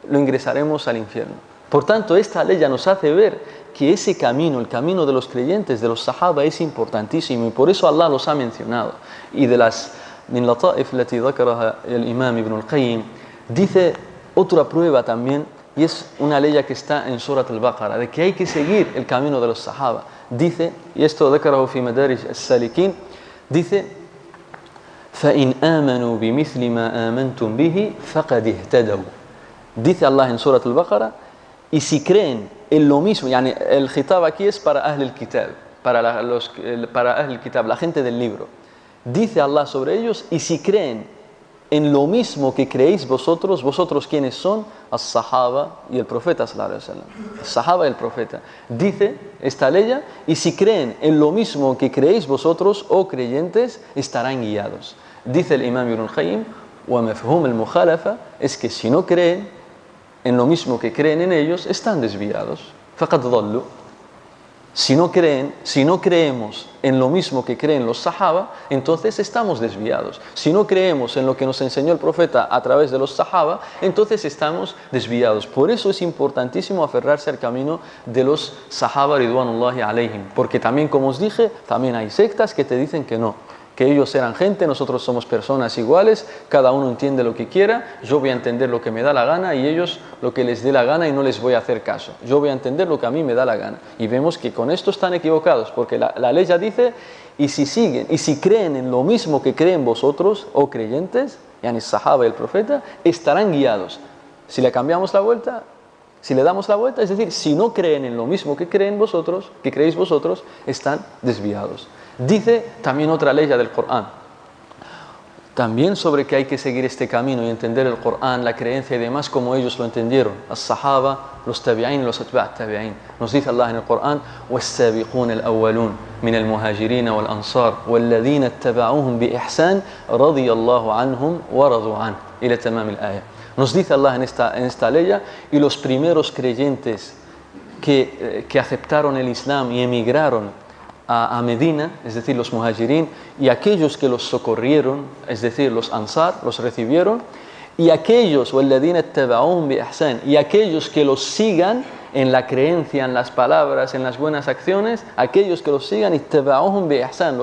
lo ingresaremos al infierno. Por tanto, esta ley ya nos hace ver que ese camino, el camino de los creyentes, de los sahaba, es importantísimo, y por eso Allah los ha mencionado. Y de las min lata'if lati dhakaraha el imam Ibn al-Qayyim, dice otra prueba también, y es una ley que está en Surat al-Baqarah, de que hay que seguir el camino de los sahaba. Dice, y esto dhakarahu fi madarij as-salikin, dice, فَإِنْ آمَنُوا بِمِثْلِ مَا آمَنْتُمْ بِهِ فَقَدْ اهْتَدَوْا. Dice Allah en Surat al-Baqarah, y si creen en lo mismo, yani el khitab aquí es para Ahl al-Kitab, para Ahl al-Kitab, la gente del libro. Dice Allah sobre ellos, y si creen en lo mismo que creéis vosotros, ¿vosotros quiénes son? As-Sahaba y el Profeta sallallahu alaihi wasallam. As-Sahaba y el Profeta. Dice esta ley, y si creen en lo mismo que creéis vosotros, oh creyentes, estarán guiados. Dice el imam Ibn al-Qayyim, وَمَفْهُومُ الْمُخَالَفَةِ, es que si no creen en lo mismo que creen en ellos, están desviados. فَقَدْ ضَلُّوا. Si no creemos en lo mismo que creen los sahaba, entonces estamos desviados. Si no creemos en lo que nos enseñó el profeta a través de los sahaba, entonces estamos desviados. Por eso es importantísimo aferrarse al camino de los sahaba ridwanullahi alayhim, porque también, como os dije, también hay sectas que te dicen que no, que ellos eran gente, nosotros somos personas iguales, cada uno entiende lo que quiera, yo voy a entender lo que me da la gana y ellos lo que les dé la gana y no les voy a hacer caso. Yo voy a entender lo que a mí me da la gana. Y vemos que con esto están equivocados, porque la ley ya dice, y si siguen, y si creen en lo mismo que creen vosotros, oh creyentes, yani sahaba y el profeta, estarán guiados. Si le cambiamos la vuelta, si le damos la vuelta, es decir, si no creen en lo mismo que creen vosotros, que creéis vosotros, están desviados. Dice también otra ley del Corán, también sobre que hay que seguir este camino y entender el Corán, la creencia y demás como ellos lo entendieron, los sahaba, los tabi'in, los atba' tabi'in. Nos dice Allah en el Corán, وَالسَّابِقُونَ الْأَوَّلُونَ مِنَ الْمُهَاجِرِينَ وَالْأَنصَارِ وَالَّذِينَ اتَّبَعُوهُمْ بِإِحْسَانٍ رَضِيَ اللَّهُ عَنْهُمْ وَرَضُوا عَنْهُ إلى تمام الآية. Nos dice Allah en esta ley, y los primeros creyentes que aceptaron el Islam y emigraron a Medina, es decir, los muhajirín, y aquellos que los socorrieron, es decir, los ansar, los recibieron, y aquellos, وَالَّذِينَ اتَّبَعُوهُمْ بِإِحْسَانٍ, y aquellos que los sigan en la creencia, en las palabras, en las buenas acciones, aquellos que los sigan, اتَّبَعُوهُمْ بِإِحْسَانٍ,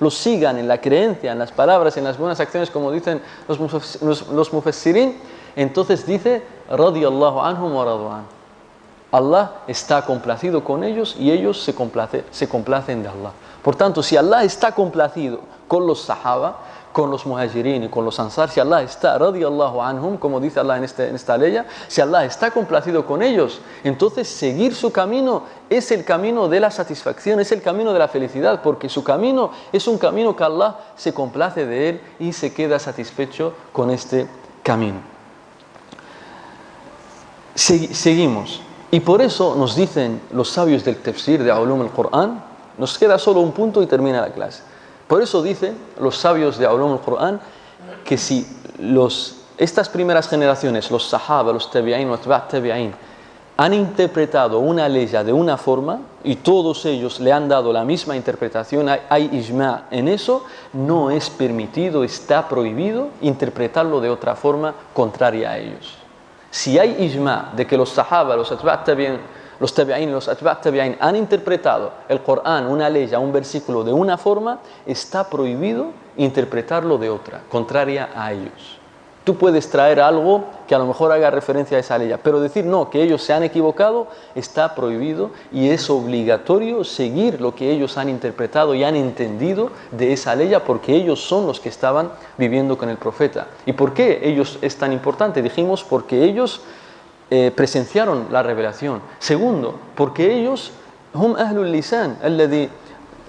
los sigan en la creencia, en las palabras, en las buenas acciones, como dicen los mufassirín, entonces dice, رَضِيَ اللَّهُ عَنْهُمْ وَرَضُوا عَنْهُ. Allah está complacido con ellos y ellos se complacen de Allah. Por tanto, si Allah está complacido con los sahaba, con los muhajirin y con los ansar, si Allah está, radiyallahu anhum, como dice Allah en esta ley, si Allah está complacido con ellos, entonces seguir su camino es el camino de la satisfacción, es el camino de la felicidad, porque su camino es un camino que Allah se complace de él y se queda satisfecho con este camino. Seguimos. Y por eso nos dicen los sabios del tafsir de Ulum al-Qur'an, nos queda solo un punto y termina la clase. Por eso dicen los sabios de Ulum al-Qur'an que si estas primeras generaciones, los sahaba, los tabi'in, los atba' tabi'in, han interpretado una ley de una forma y todos ellos le han dado la misma interpretación, hay ijma' en eso, no es permitido, está prohibido interpretarlo de otra forma contraria a ellos. Si hay ijma de que los sahaba, los atba' tabi'in, los tabi'in, los atba' tabi'in han interpretado el Corán, una ley, un versículo de una forma, está prohibido interpretarlo de otra, contraria a ellos. Tú puedes traer algo que a lo mejor haga referencia a esa ley, pero decir no, que ellos se han equivocado, está prohibido y es obligatorio seguir lo que ellos han interpretado y han entendido de esa ley, porque ellos son los que estaban viviendo con el profeta. ¿Y por qué ellos es tan importante? Dijimos porque ellos presenciaron la revelación. Segundo, porque ellos hum ahlul lisan alladhi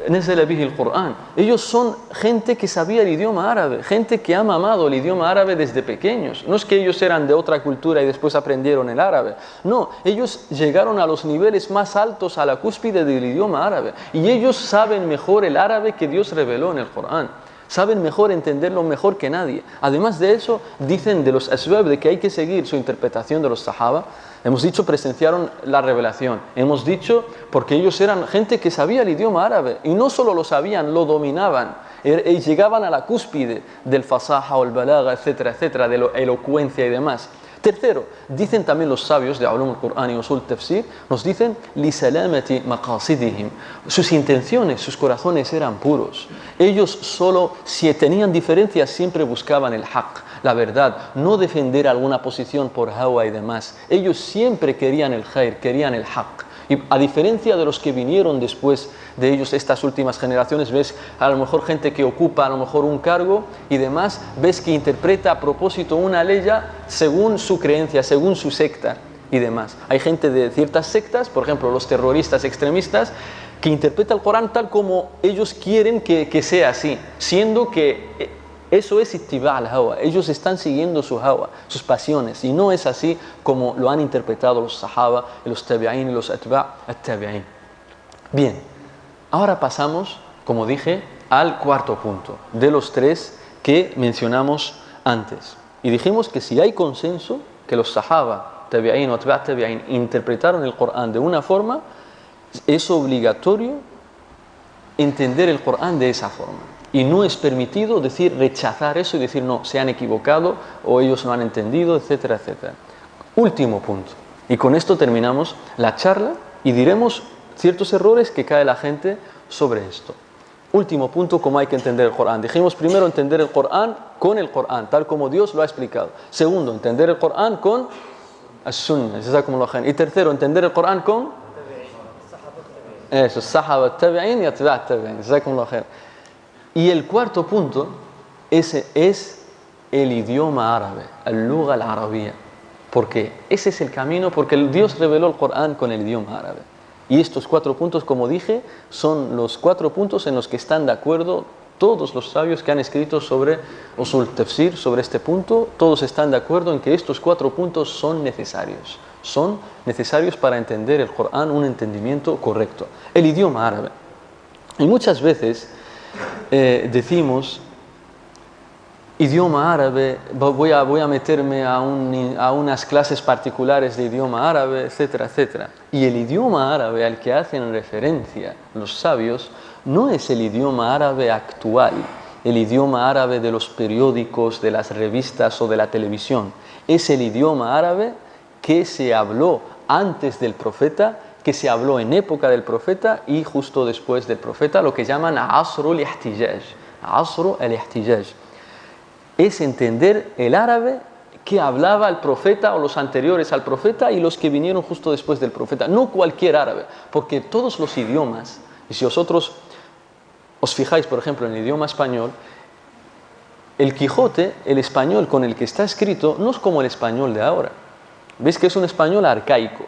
nazala bihi al-Qur'an. Ellos son gente que sabía el idioma árabe, gente que ha mamado el idioma árabe desde pequeños. No es que ellos eran de otra cultura y después aprendieron el árabe. No, ellos llegaron a los niveles más altos, a la cúspide del idioma árabe. Y ellos saben mejor el árabe que Dios reveló en el Qur'an. Saben mejor entenderlo mejor que nadie. Además de eso, dicen de los asbab de que hay que seguir su interpretación de los sahaba. Hemos dicho presenciaron la revelación. Hemos dicho porque ellos eran gente que sabía el idioma árabe. Y no solo lo sabían, lo dominaban. Y llegaban a la cúspide del fasaha o el balagha, etcétera, etcétera, de la elocuencia y demás. Tercero, dicen también los sabios de Ulum al-Qur'an y Usul Tafsir, nos dicen lisalamati maqasidihim. Sus intenciones, sus corazones eran puros. Ellos solo, si tenían diferencias, siempre buscaban el haqq, la verdad, no defender alguna posición por hawa y demás. Ellos siempre querían el khair, querían el haqq. Y a diferencia de los que vinieron después de ellos, estas últimas generaciones, ves a lo mejor gente que ocupa a lo mejor un cargo y demás, ves que interpreta a propósito una ley según su creencia, según su secta y demás. Hay gente de ciertas sectas, por ejemplo los terroristas extremistas, que interpreta el Corán tal como ellos quieren que sea así, siendo que eso es ittiba' al-hawa. Ellos están siguiendo su hawa, sus pasiones, y no es así como lo han interpretado los sahaba, los tabi'in y los atba' at-tabi'in. Bien, ahora pasamos, como dije, al cuarto punto de los tres que mencionamos antes. Y dijimos que si hay consenso que los sahaba, tabi'in o atba' at-tabi'in interpretaron el Corán de una forma, es obligatorio entender el Corán de esa forma. Y no es permitido rechazar eso y decir no, se han equivocado o ellos no han entendido, etcétera, etcétera. Último punto. Y con esto terminamos la charla y diremos ciertos errores que cae la gente sobre esto. Último punto, cómo hay que entender el Corán. Dijimos primero entender el Corán con el Corán, tal como Dios lo ha explicado. Segundo, entender el Corán con as-sunnah. Y tercero, entender el Corán con eso, sahaba at-tabi'in y atba' at-tabi'in. Jazakumullahu khair. Y el cuarto punto es el idioma árabe, al-lugha al-arabiyya. Porque ese es el camino, porque Dios reveló el Corán con el idioma árabe. Y estos 4 puntos, como dije, son los 4 puntos en los que están de acuerdo todos los sabios que han escrito sobre Usul Tafsir, sobre este punto. Todos están de acuerdo en que estos 4 puntos son necesarios. Son necesarios para entender el Corán, un entendimiento correcto. El idioma árabe. Y muchas veces decimos idioma árabe, voy a meterme a unas clases particulares de idioma árabe, etcétera, etcétera. Y el idioma árabe al que hacen referencia los sabios no es el idioma árabe actual, el idioma árabe de los periódicos, de las revistas o de la televisión. Es el idioma árabe que se habló antes del profeta, que se habló en época del profeta y justo después del profeta, lo que llaman asru al-ihtijaj. Asru al-ihtijaj. Es entender el árabe que hablaba el profeta o los anteriores al profeta y los que vinieron justo después del profeta. No cualquier árabe, porque todos los idiomas, y si vosotros os fijáis, por ejemplo, en el idioma español, el Quijote, el español con el que está escrito, no es como el español de ahora. ¿Ves que es un español arcaico?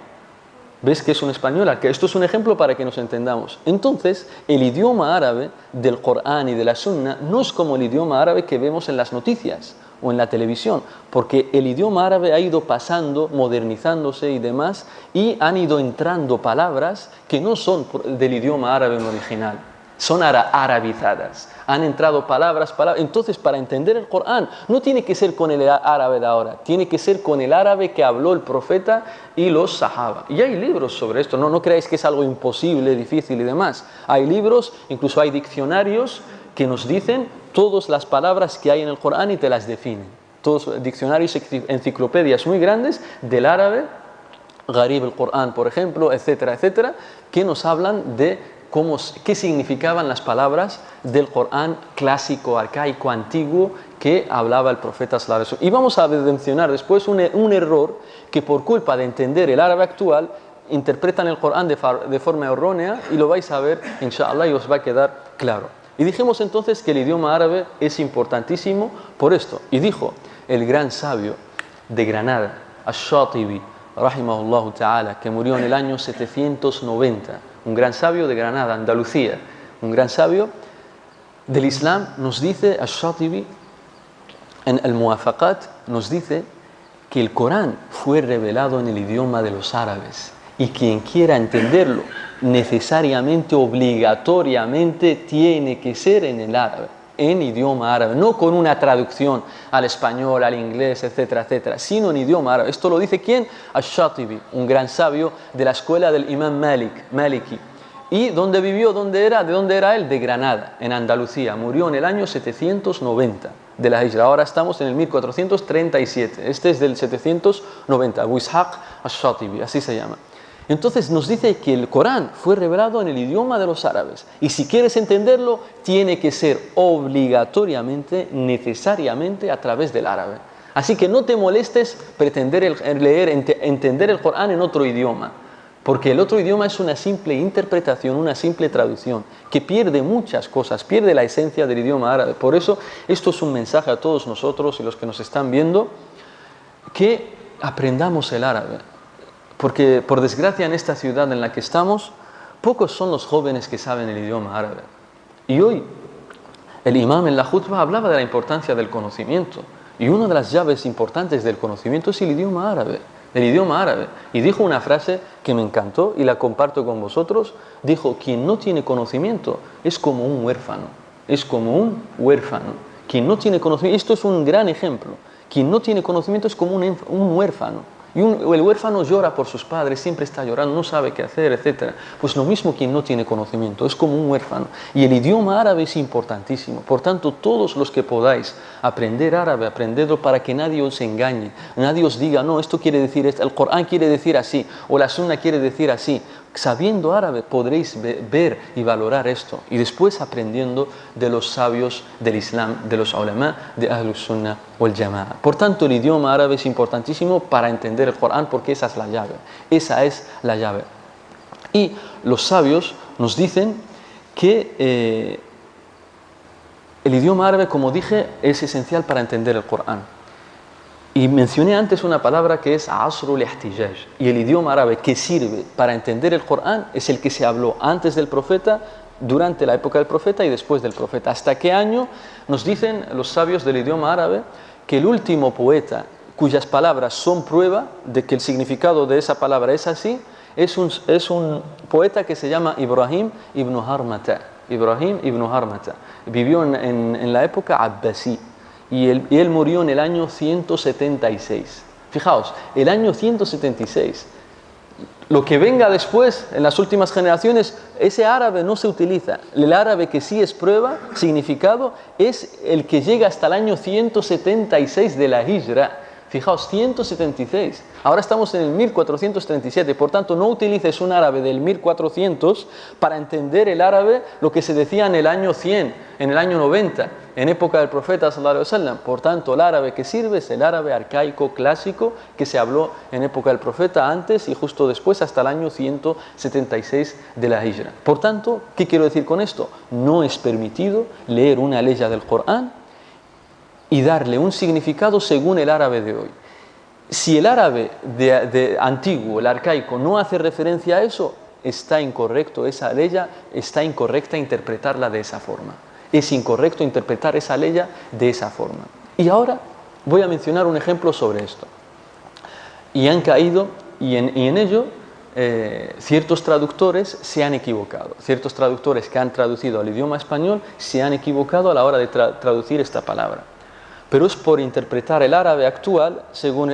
¿Ves que es un español arcaico? Esto es un ejemplo para que nos entendamos. Entonces, el idioma árabe del Corán y de la Sunna no es como el idioma árabe que vemos en las noticias o en la televisión, porque el idioma árabe ha ido pasando, modernizándose y demás, y han ido entrando palabras que no son del idioma árabe original. Son arabizadas, han entrado palabras. Entonces, para entender el Corán no tiene que ser con el árabe de ahora, tiene que ser con el árabe que habló el profeta y los sahaba. Y hay libros sobre esto, no creáis que es algo imposible, difícil y demás. Hay libros, incluso hay diccionarios que nos dicen todas las palabras que hay en el Corán y te las definen. Todos diccionarios, enciclopedias muy grandes del árabe, Gharib el Corán, por ejemplo, etcétera, etcétera, que nos hablan de qué significaban las palabras del Corán clásico, arcaico, antiguo que hablaba el profeta sallallahu alaihi wasallam. Y vamos a mencionar después un error que por culpa de entender el árabe actual interpretan el Corán de forma errónea, y lo vais a ver, inshallah, y os va a quedar claro. Y dijimos entonces que el idioma árabe es importantísimo por esto. Y dijo el gran sabio de Granada, Ash-Shatibi, rahimahullah ta'ala, que murió en el año 790, un gran sabio de Granada, Andalucía, un gran sabio del Islam, nos dice Ash-Shatibi en Al-Muwafaqat, nos dice que el Corán fue revelado en el idioma de los árabes, y quien quiera entenderlo necesariamente, obligatoriamente, tiene que ser en el árabe, en idioma árabe, no con una traducción al español, al inglés, etcétera, etcétera, sino en idioma árabe. Esto lo dice ¿quién? Ash-Shatibi, un gran sabio de la escuela del Imam Maliki. ¿Y dónde vivió? ¿Dónde era? ¿De dónde era él? De Granada, en Andalucía. Murió en el año 790 de la Hijra. Ahora estamos en el 1437. Este es del 790. Abu Ishaq Ash-Shatibi, así se llama. Entonces nos dice que el Corán fue revelado en el idioma de los árabes, y si quieres entenderlo tiene que ser obligatoriamente, necesariamente a través del árabe. Así que no te molestes pretender entender el Corán en otro idioma, porque el otro idioma es una simple interpretación, una simple traducción, que pierde muchas cosas, pierde la esencia del idioma árabe. Por eso esto es un mensaje a todos nosotros y los que nos están viendo, que aprendamos el árabe. Porque, por desgracia, en esta ciudad en la que estamos, pocos son los jóvenes que saben el idioma árabe. Y hoy, el imam en la khutbah hablaba de la importancia del conocimiento. Y una de las llaves importantes del conocimiento es el idioma árabe. El idioma árabe. Y dijo una frase que me encantó y la comparto con vosotros. Dijo, quien no tiene conocimiento es como un huérfano. Es como un huérfano. Quien no tiene conocimiento, esto es un gran ejemplo. Quien no tiene conocimiento es como un huérfano. Y el huérfano llora por sus padres, siempre está llorando, no sabe qué hacer, etc. Pues lo mismo quien no tiene conocimiento, es como un huérfano. Y el idioma árabe es importantísimo. Por tanto, todos los que podáis aprender árabe, aprendedlo para que nadie os engañe. Nadie os diga, no, esto quiere decir esto, el Corán quiere decir así, o la Sunna quiere decir así. Sabiendo árabe podréis ver y valorar esto, y después aprendiendo de los sabios del Islam, de los ulama de Ahlus Sunnah wal Jama'a. Por tanto, el idioma árabe es importantísimo para entender el Corán, porque esa es la llave. Esa es la llave. Y los sabios nos dicen que el idioma árabe, como dije, es esencial para entender el Corán. Y mencioné antes una palabra que es asrul ihtijaj. Y el idioma árabe que sirve para entender el Corán es el que se habló antes del profeta, durante la época del profeta y después del profeta. ¿Hasta qué año? Nos dicen los sabios del idioma árabe que el último poeta cuyas palabras son prueba de que el significado de esa palabra es así, es un poeta que se llama Ibrahim ibn Harmata. Ibrahim ibn Harmata. Vivió en la época abbasí. Y él murió en el año 176. Fijaos, el año 176. Lo que venga después, en las últimas generaciones, ese árabe no se utiliza. El árabe que sí es prueba, significado, es el que llega hasta el año 176 de la Hijra. Fijaos, 176. Ahora estamos en el 1437, por tanto no utilices un árabe del 1400 para entender el árabe, lo que se decía en el año 100, en el año 90, en época del profeta sallallahu alaihi wasallam. Por tanto, el árabe que sirve es el árabe arcaico, clásico, que se habló en época del profeta antes y justo después hasta el año 176 de la Hijra. Por tanto, ¿qué quiero decir con esto? No es permitido leer una leya del Corán y darle un significado según el árabe de hoy. Si el árabe de antiguo, el arcaico, no hace referencia a eso, está incorrecto esa leya, está incorrecta interpretarla de esa forma. Es incorrecto interpretar esa leya de esa forma. Y ahora voy a mencionar un ejemplo sobre esto. Y han caído, y en ello ciertos traductores se han equivocado. Ciertos traductores que han traducido al idioma español se han equivocado a la hora de traducir esta palabra. Pero es por interpretar el árabe actual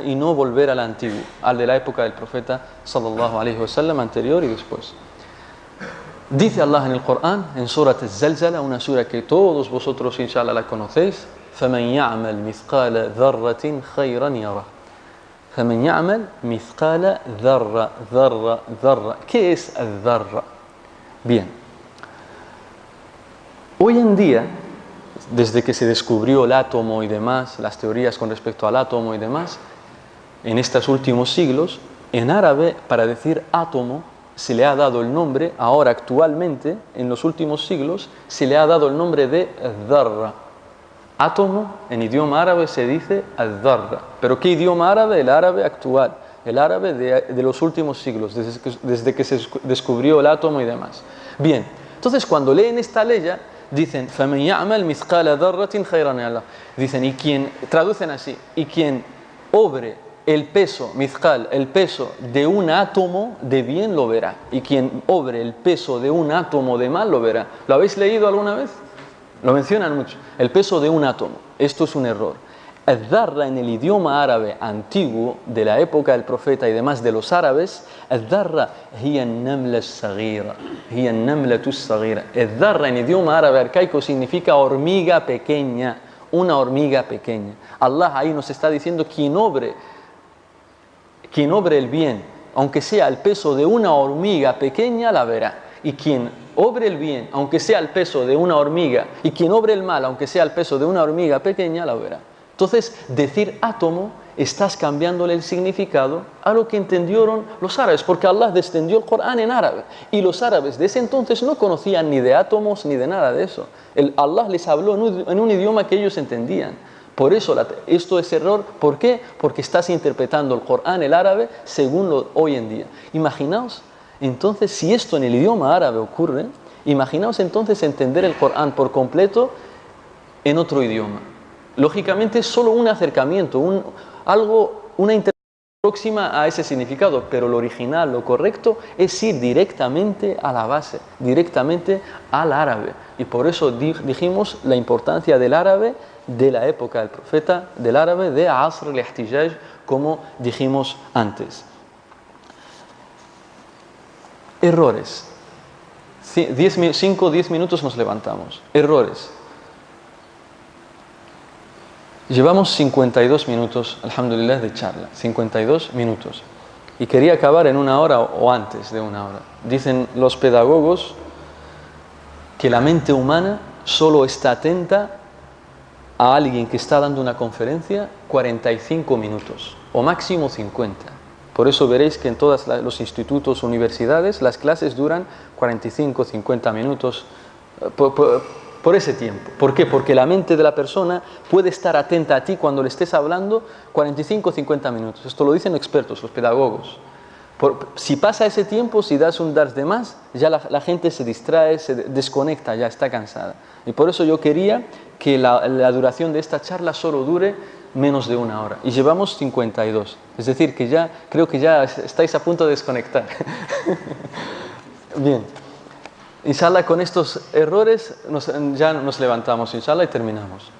y no volver al antiguo, al de la época del profeta sallallahu alaihi wasallam, anterior y después. Dice Allah en el Corán, en Surat Al-Zalzala, una sura que todos vosotros inshallah la conocéis: فَمَنْ يَعْمَلْ مِثْقَالَ ذَرَّةٍ خَيْرًا يَرَهُ. فَمَنْ يَعْمَلْ مِثْقَالَ ذَرَّةٍ. ¿Qué es al-dharra? Bien, Hoy en día, desde que se descubrió el átomo y demás, las teorías con respecto al átomo y demás, en estos últimos siglos, en árabe, para decir átomo, se le ha dado el nombre, ahora actualmente, en los últimos siglos, se le ha dado el nombre de dharra. Átomo, en idioma árabe se dice al-dharra. ¿Pero qué idioma árabe? El árabe actual, el árabe de los últimos siglos, desde que se descubrió el átomo y demás. Bien, entonces cuando leen esta ley, dicen, فَمَنْ يَعْمَلْ مِثْقَالَ ذَرَّةٍ خَيْرًا يَرَهُ. Dicen, y quien, traducen así, y quien obre el peso, mizqal, el peso de un átomo de bien lo verá. Y quien obre el peso de un átomo de mal lo verá. ¿Lo habéis leído alguna vez? Lo mencionan mucho. El peso de un átomo. Esto es un error. El-dharra en el idioma árabe antiguo, de la época del profeta y demás de los árabes, el-dharra hiya an-namla as-saghira. Hiya an-namlatu as-saghira. El-dharra en idioma árabe arcaico significa hormiga pequeña. Una hormiga pequeña. Allah ahí nos está diciendo quien obre el bien, aunque sea el peso de una hormiga pequeña, la verá. Y quien obre el bien, aunque sea el peso de una hormiga, y quien obre el mal, aunque sea el peso de una hormiga pequeña, la verá. Entonces, decir átomo, estás cambiándole el significado a lo que entendieron los árabes, porque Allah descendió el Corán en árabe, y los árabes de ese entonces no conocían ni de átomos ni de nada de eso. Allah les habló en un idioma que ellos entendían. Por eso esto es error. ¿Por qué? Porque estás interpretando el Corán, el árabe, según hoy en día. Imaginaos, entonces, si esto en el idioma árabe ocurre, imaginaos entonces entender el Corán por completo en otro idioma. Lógicamente es solo un acercamiento, una interpretación próxima a ese significado, pero lo original, lo correcto, es ir directamente a la base, directamente al árabe. Y por eso dijimos la importancia del árabe de la época del profeta, del árabe de Asr al-Ihtijaj, como dijimos antes. Errores. 5 o 10 minutos nos levantamos. Errores. Llevamos 52 minutos, alhamdulillah, de charla. 52 minutos. Y quería acabar en 1 hora o antes de 1 hora. Dicen los pedagogos que la mente humana solo está atenta a alguien que está dando una conferencia 45 minutos o máximo 50. Por eso veréis que en todos los institutos, universidades, las clases duran 45, 50 minutos por ese tiempo. ¿Por qué? Porque la mente de la persona puede estar atenta a ti cuando le estés hablando 45, 50 minutos. Esto lo dicen expertos, los pedagogos. Si pasa ese tiempo, si das un dars de más, ya la gente se distrae, se desconecta, ya está cansada. Y por eso yo quería que la duración de esta charla solo dure menos de 1 hora. Y llevamos 52. Es decir, que ya creo que ya estáis a punto de desconectar. Bien. Inshallah, con estos errores ya nos levantamos, inshallah, y terminamos.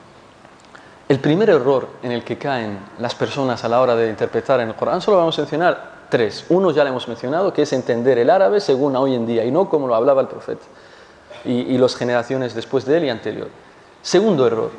El primer error en el que caen las personas a la hora de interpretar en el Corán, solo vamos a mencionar 3. Uno ya lo hemos mencionado, que es entender el árabe según hoy en día y no como lo hablaba el profeta y las generaciones después de él y anterior. Segundo error,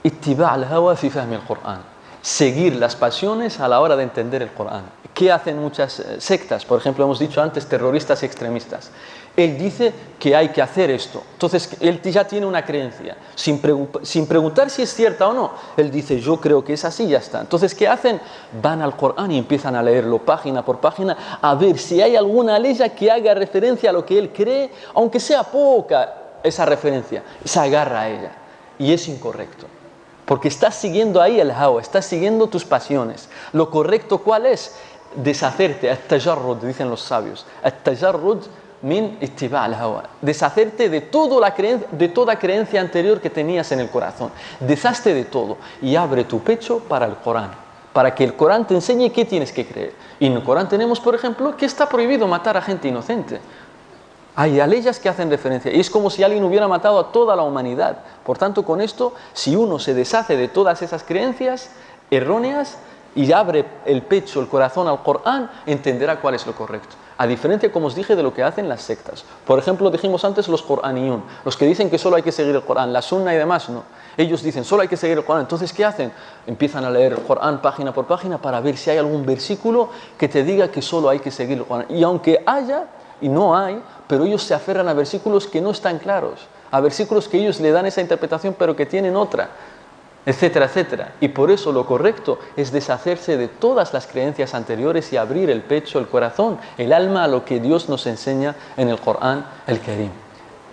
ittiba' al-hawa fi fahmi al-Qur'an, seguir las pasiones a la hora de entender el Corán. ¿Qué hacen muchas sectas? Por ejemplo, hemos dicho antes, terroristas extremistas. Él dice que hay que hacer esto. Entonces, él ya tiene una creencia. Sin preguntar si es cierta o no. Él dice, yo creo que es así y ya está. Entonces, ¿qué hacen? Van al Corán y empiezan a leerlo página por página, a ver si hay alguna ley que haga referencia a lo que él cree, aunque sea poca esa referencia. Se agarra a ella. Y es incorrecto. Porque estás siguiendo ahí el hawa, estás siguiendo tus pasiones. Lo correcto, ¿cuál es? Deshacerte, at-tajarrud, dicen los sabios. At-tajarrud min ittiba' al-hawa. Deshacerte de toda creencia anterior que tenías en el corazón. Deshazte de todo y abre tu pecho para el Corán. Para que el Corán te enseñe qué tienes que creer. Y en el Corán tenemos, por ejemplo, que está prohibido matar a gente inocente. Hay leyes que hacen referencia y es como si alguien hubiera matado a toda la humanidad. Por tanto, con esto, si uno se deshace de todas esas creencias erróneas y abre el pecho, el corazón al Corán, entenderá cuál es lo correcto. A diferencia, como os dije, de lo que hacen las sectas. Por ejemplo, dijimos antes los Coraniyun, los que dicen que solo hay que seguir el Corán, la Sunna y demás, no. Ellos dicen, solo hay que seguir el Corán. Entonces, ¿qué hacen? Empiezan a leer el Corán página por página para ver si hay algún versículo que te diga que solo hay que seguir el Corán. Y aunque haya, y no hay, pero ellos se aferran a versículos que no están claros. a versículos que ellos le dan esa interpretación pero que tienen otra, etcétera, etcétera. Y por eso lo correcto es deshacerse de todas las creencias anteriores y abrir el pecho, el corazón, el alma a lo que Dios nos enseña en el Corán, el Karim.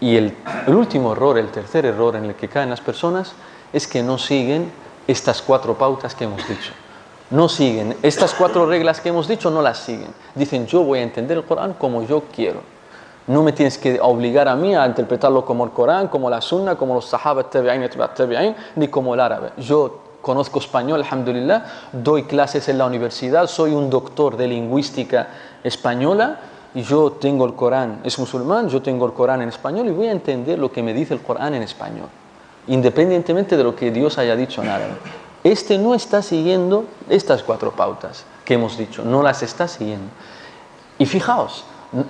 Y el último error, el tercer error en el que caen las personas es que no siguen estas 4 pautas que hemos dicho. No siguen estas 4 reglas que hemos dicho, no las siguen. Dicen, yo voy a entender el Corán como yo quiero. No me tienes que obligar a mí a interpretarlo como el Corán, como la Sunna, como los Sahaba, tabi'in, ni como el árabe. Yo conozco español, alhamdulillah, doy clases en la universidad, soy un doctor de lingüística española y yo tengo el Corán, es musulmán, yo tengo el Corán en español y voy a entender lo que me dice el Corán en español, independientemente de lo que Dios haya dicho en árabe. Este no está siguiendo estas 4 pautas que hemos dicho, no las está siguiendo. Y fijaos,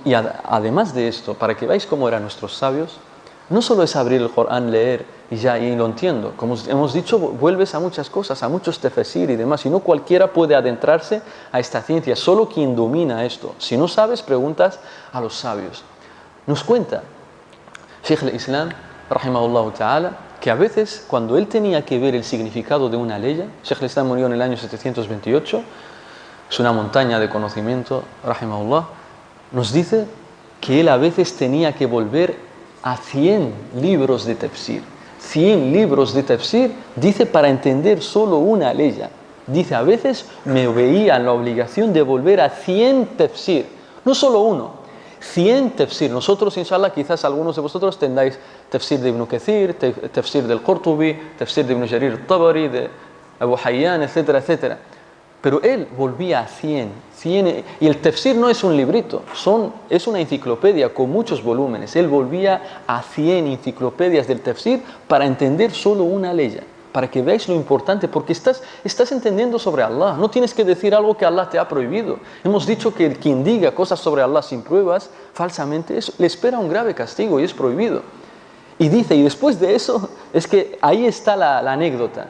y además de esto, para que veáis cómo eran nuestros sabios, no solo es abrir el Corán, leer y ya y lo entiendo. Como hemos dicho, vuelves a muchas cosas, a muchos tefesir y demás, y no cualquiera puede adentrarse a esta ciencia, solo quien domina esto. Si no sabes, preguntas a los sabios. Nos cuenta Shaykh al-Islam, rahimahullah ta'ala, que a veces cuando él tenía que ver el significado de una ley, Shaykh al-Islam murió en el año 728, es una montaña de conocimiento, rahimahullah, nos dice que él a veces tenía que volver a 100 libros de tafsir. 100 libros de tafsir, dice, para entender solo una ley. Dice, a veces me veía en la obligación de volver a 100 tafsir, no solo uno, 100 tafsir. Nosotros, inshallah, quizás algunos de vosotros tendáis tafsir de Ibn Kathir, tafsir del Qurtubi, tafsir de Ibn Jarir al-Tabari, de Abu Hayyan, etcétera, etcétera. Pero él volvía a 100, y el tafsir no es un librito, es una enciclopedia con muchos volúmenes. Él volvía a 100 enciclopedias del tafsir para entender solo una ley, para que veáis lo importante, porque estás entendiendo sobre Allah, no tienes que decir algo que Allah te ha prohibido. Hemos dicho que quien diga cosas sobre Allah sin pruebas, falsamente, le espera un grave castigo y es prohibido. Y dice, y después de eso, es que ahí está la anécdota.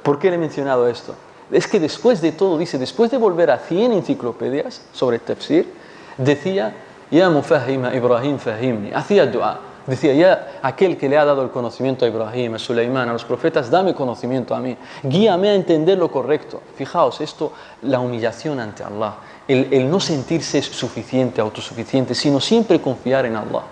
¿Por qué le he mencionado esto? Es que después de todo, dice, después de volver a 100 enciclopedias sobre tafsir, decía, ya mufahima Ibrahim fahimni, hacía dua, decía, ya aquel que le ha dado el conocimiento a Ibrahim, a Sulaimán, a los profetas, dame conocimiento a mí, guíame a entender lo correcto. Fijaos, esto, la humillación ante Allah, el no sentirse suficiente, autosuficiente, sino siempre confiar en Allah.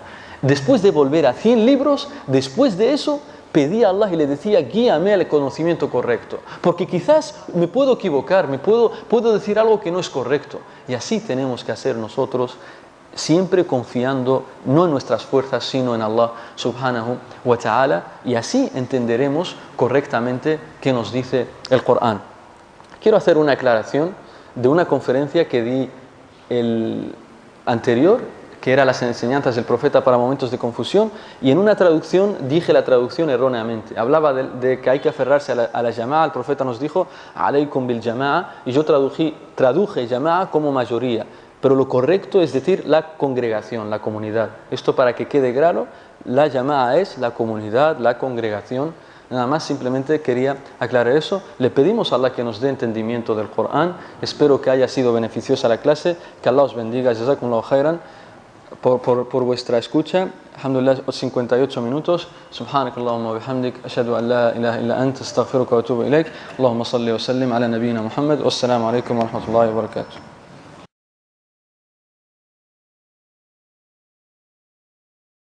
Después de volver a 100 libros, después de eso, pedía a Allah y le decía, guíame al conocimiento correcto, porque quizás me puedo equivocar, puedo decir algo que no es correcto. Y así tenemos que hacer nosotros, siempre confiando no en nuestras fuerzas, sino en Allah subhanahu wa ta'ala, y así entenderemos correctamente qué nos dice el Corán. Quiero hacer una aclaración de una conferencia que di el anterior, que eran las enseñanzas del profeta para momentos de confusión, y en una traducción dije la traducción erróneamente. Hablaba de que hay que aferrarse a la llama'a. El profeta nos dijo, alaykum bil jama'a, y yo traduje jama'a como mayoría, pero lo correcto es decir la congregación, la comunidad. Esto para que quede claro, la jama'a es la comunidad, la congregación. Nada más, simplemente quería aclarar eso. Le pedimos a Allah que nos dé entendimiento del Corán. Espero que haya sido beneficiosa la clase, que Allah os bendiga, jazakumullahu khairan, por vuestra escucha. Alhamdulillah, 58 minutos. Subhanakallahumma wa bihamdik, ashhadu an la ilaha illa anta, astaghfiruka wa atubu ilaik. Allahumma salli wa sallim ala nabiyyina Muhammad. Wassalamu alaikum wa rahmatullahi wa barakatuh.